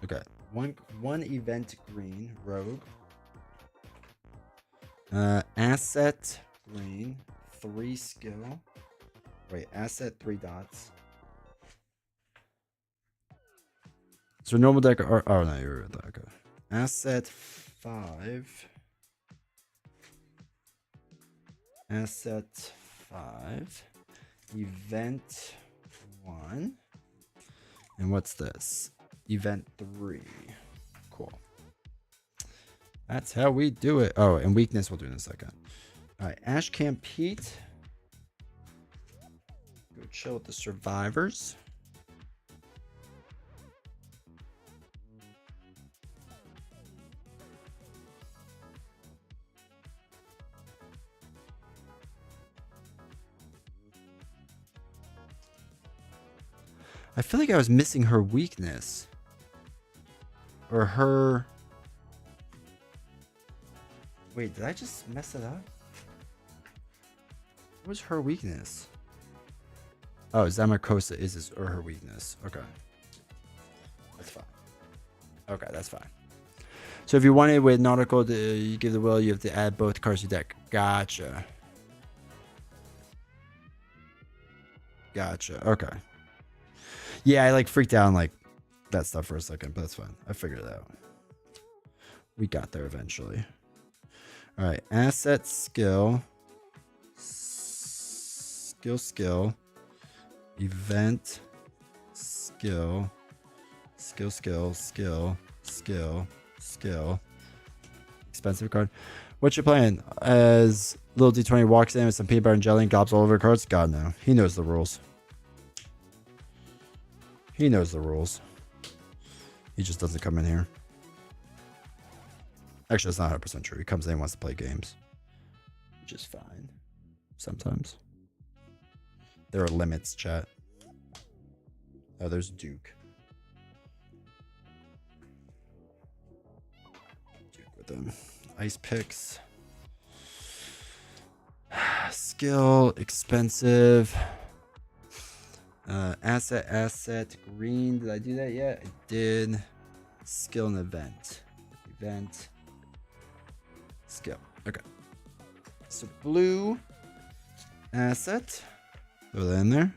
Speaker 1: Okay, one event green rogue. Asset green, 3 skill. Wait, asset 3 dots. So normal deck. Oh no, you're right. Okay. Asset 5. Asset 5. Event 1. And what's this? Event 3. Cool. That's how we do it. Oh, and weakness we'll do in a second. All right, Ash Camp Pete. Go chill with the survivors. I feel like I was missing her weakness. Or her... Wait, did I just mess it up? What was her weakness? Oh, Zamakosa is her weakness. Okay. That's fine. Okay, that's fine. So if you wanted with Nautical, you give the will, you have to add both cards to your deck. Gotcha. Okay. Yeah, I like freaked out on like that stuff for a second, but that's fine. I figured it out. We got there eventually. All right, asset skill. Skill. Event skill. Skill. Expensive card. What's your plan? As little D20 walks in with some peanut butter and jelly and gobs all over cards? God, no. He knows the rules. He just doesn't come in here. Actually, that's not 100% true. He comes in and wants to play games. Which is fine. Sometimes. There are limits, chat. Oh, there's Duke. Duke with them. Ice picks. Skill. Expensive. Asset, green. Did I do that yet? I did. Skill and event. Skill. Okay. So blue. Asset. Throw that in there.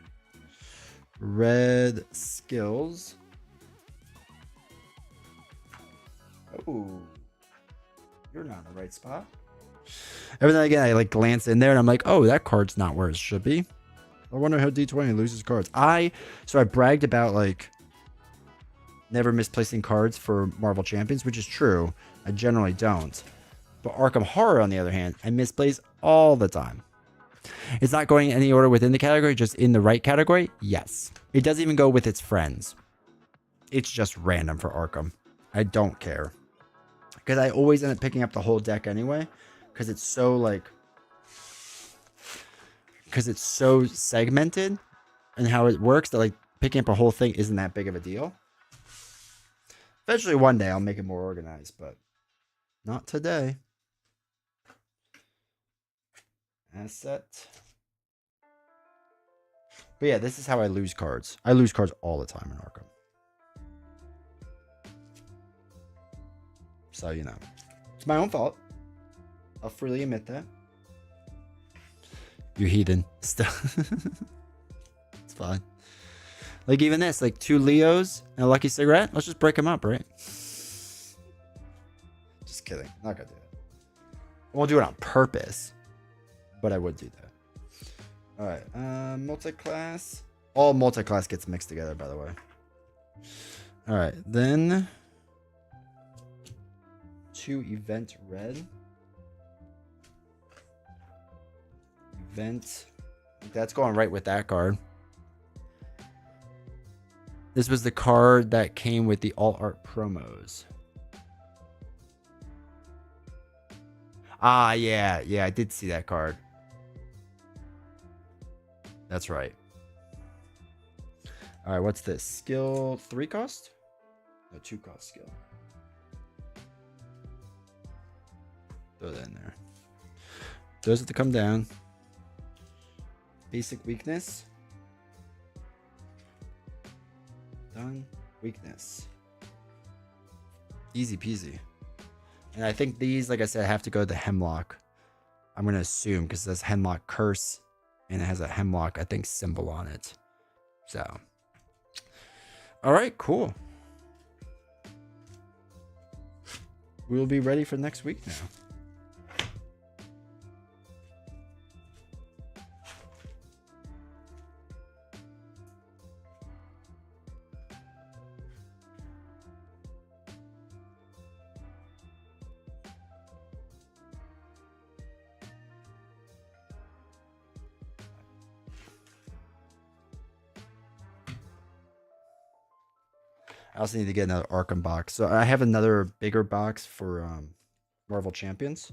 Speaker 1: Red skills. Oh. You're not in the right spot. Every now and again, I like glance in there and I'm like, oh, that card's not where it should be. I wonder how D20 loses cards. So I bragged about like never misplacing cards for Marvel Champions, which is true. I generally don't. But Arkham Horror, on the other hand, I misplace all the time. It's not going any order within the category, just in the right category. Yes. It doesn't even go with its friends. It's just random for Arkham. I don't care. Because I always end up picking up the whole deck anyway. Because it's so like... Because it's so segmented. And how it works that like picking up a whole thing isn't that big of a deal. Eventually one day I'll make it more organized. But not today. Asset. But yeah, this is how I lose cards. I lose cards all the time in Arkham. So, you know. It's my own fault. I'll freely admit that. You heathen. Still. It's fine. Like even this, like 2 Leos and a Lucky Cigarette. Let's just break them up, right? Just kidding. Not gonna do it. I won't do it on purpose. But I would do that. Alright. Multi-class. All multi-class gets mixed together, by the way. Alright. Then 2 Event Red. Event. That's going right with that card. This was the card that came with the alt art promos. Ah, yeah. Yeah, I did see that card. That's right. All right, what's this? Skill 3 cost? No, 2 cost skill. Throw that in there. Those have to come down. Basic weakness. Done. Weakness. Easy peasy. And I think these, like I said, have to go to Hemlock. I'm going to assume because it says Hemlock Curse. And it has a Hemlock, I think, symbol on it. So. All right, cool. We'll be ready for next week now. I also need to get another Arkham box. So I have another bigger box for Marvel Champions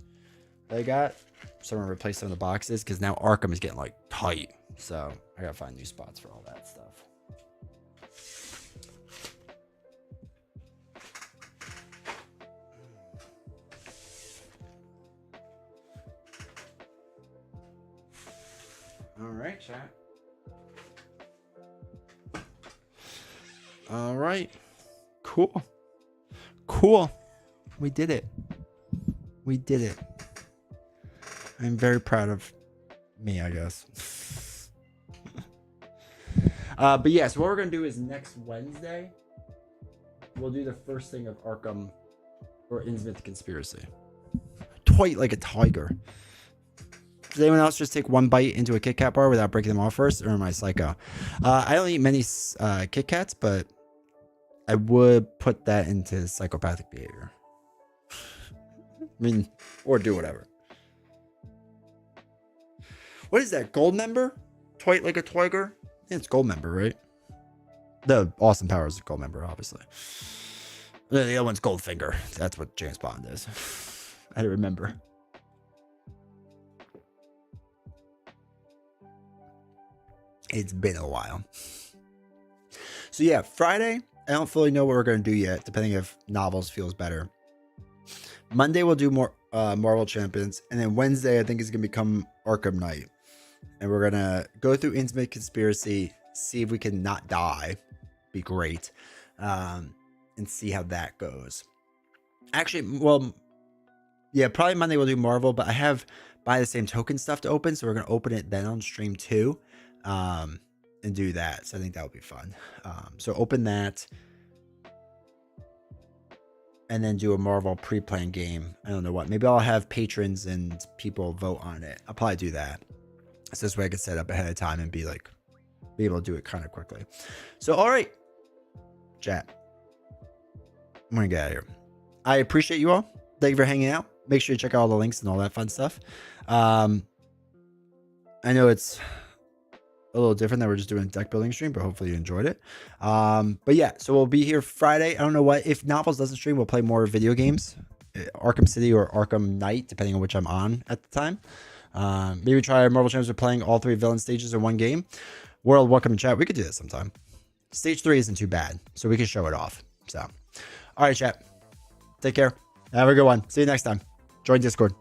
Speaker 1: that I got. So I'm going to replace some of the boxes because now Arkham is getting like tight. So I got to find new spots for all that stuff. All right, chat. All right. Cool. Cool. We did it. We did it. I'm very proud of me, I guess. But yeah, so what we're going to do is next Wednesday, we'll do the first thing of Arkham or Innsmouth Conspiracy. Tight like a tiger. Does anyone else just take one bite into a Kit Kat bar without breaking them off first? Or am I psycho? I don't eat many Kit Kats, but I would put that into psychopathic behavior. I mean, or do whatever. What is that? Gold member? Tight like a tiger? Yeah, it's gold member, right? The Austin Powers is gold member, obviously. The other one's Goldfinger. That's what James Bond is. I don't remember. It's been a while. So yeah, Friday, I don't fully know what we're going to do yet, depending if Novels feels better. Monday, we'll do more Marvel Champions. And then Wednesday, I think is going to become Arkham Night. And we're going to go through Innsmouth Conspiracy, see if we can not die. Be great. And see how that goes. Actually, well, yeah, probably Monday we'll do Marvel, but I have Buy the Same Token stuff to open. So we're going to open it then on stream too. And do that. So I think that would be fun. So open that. and then do a Marvel pre-planned game. I don't know what. Maybe I'll have patrons and people vote on it. I'll probably do that. So this way I can set up ahead of time and be able to do it kind of quickly. So, all right, chat. I'm going to get out of here. I appreciate you all. Thank you for hanging out. Make sure you check out all the links and all that fun stuff. I know it's a little different that we're just doing a deck building stream, but hopefully you enjoyed it. But yeah, so we'll be here Friday. I don't know what, if Novels doesn't stream, we'll play more video games, Arkham City or Arkham Knight, depending on which I'm on at the time. Maybe try Marvel Champions with playing all 3 villain stages in one game. World, welcome in chat. We could do that sometime. Stage 3 isn't too bad, so we can show it off. So, all right, chat. Take care. Have a good one. See you next time. Join Discord.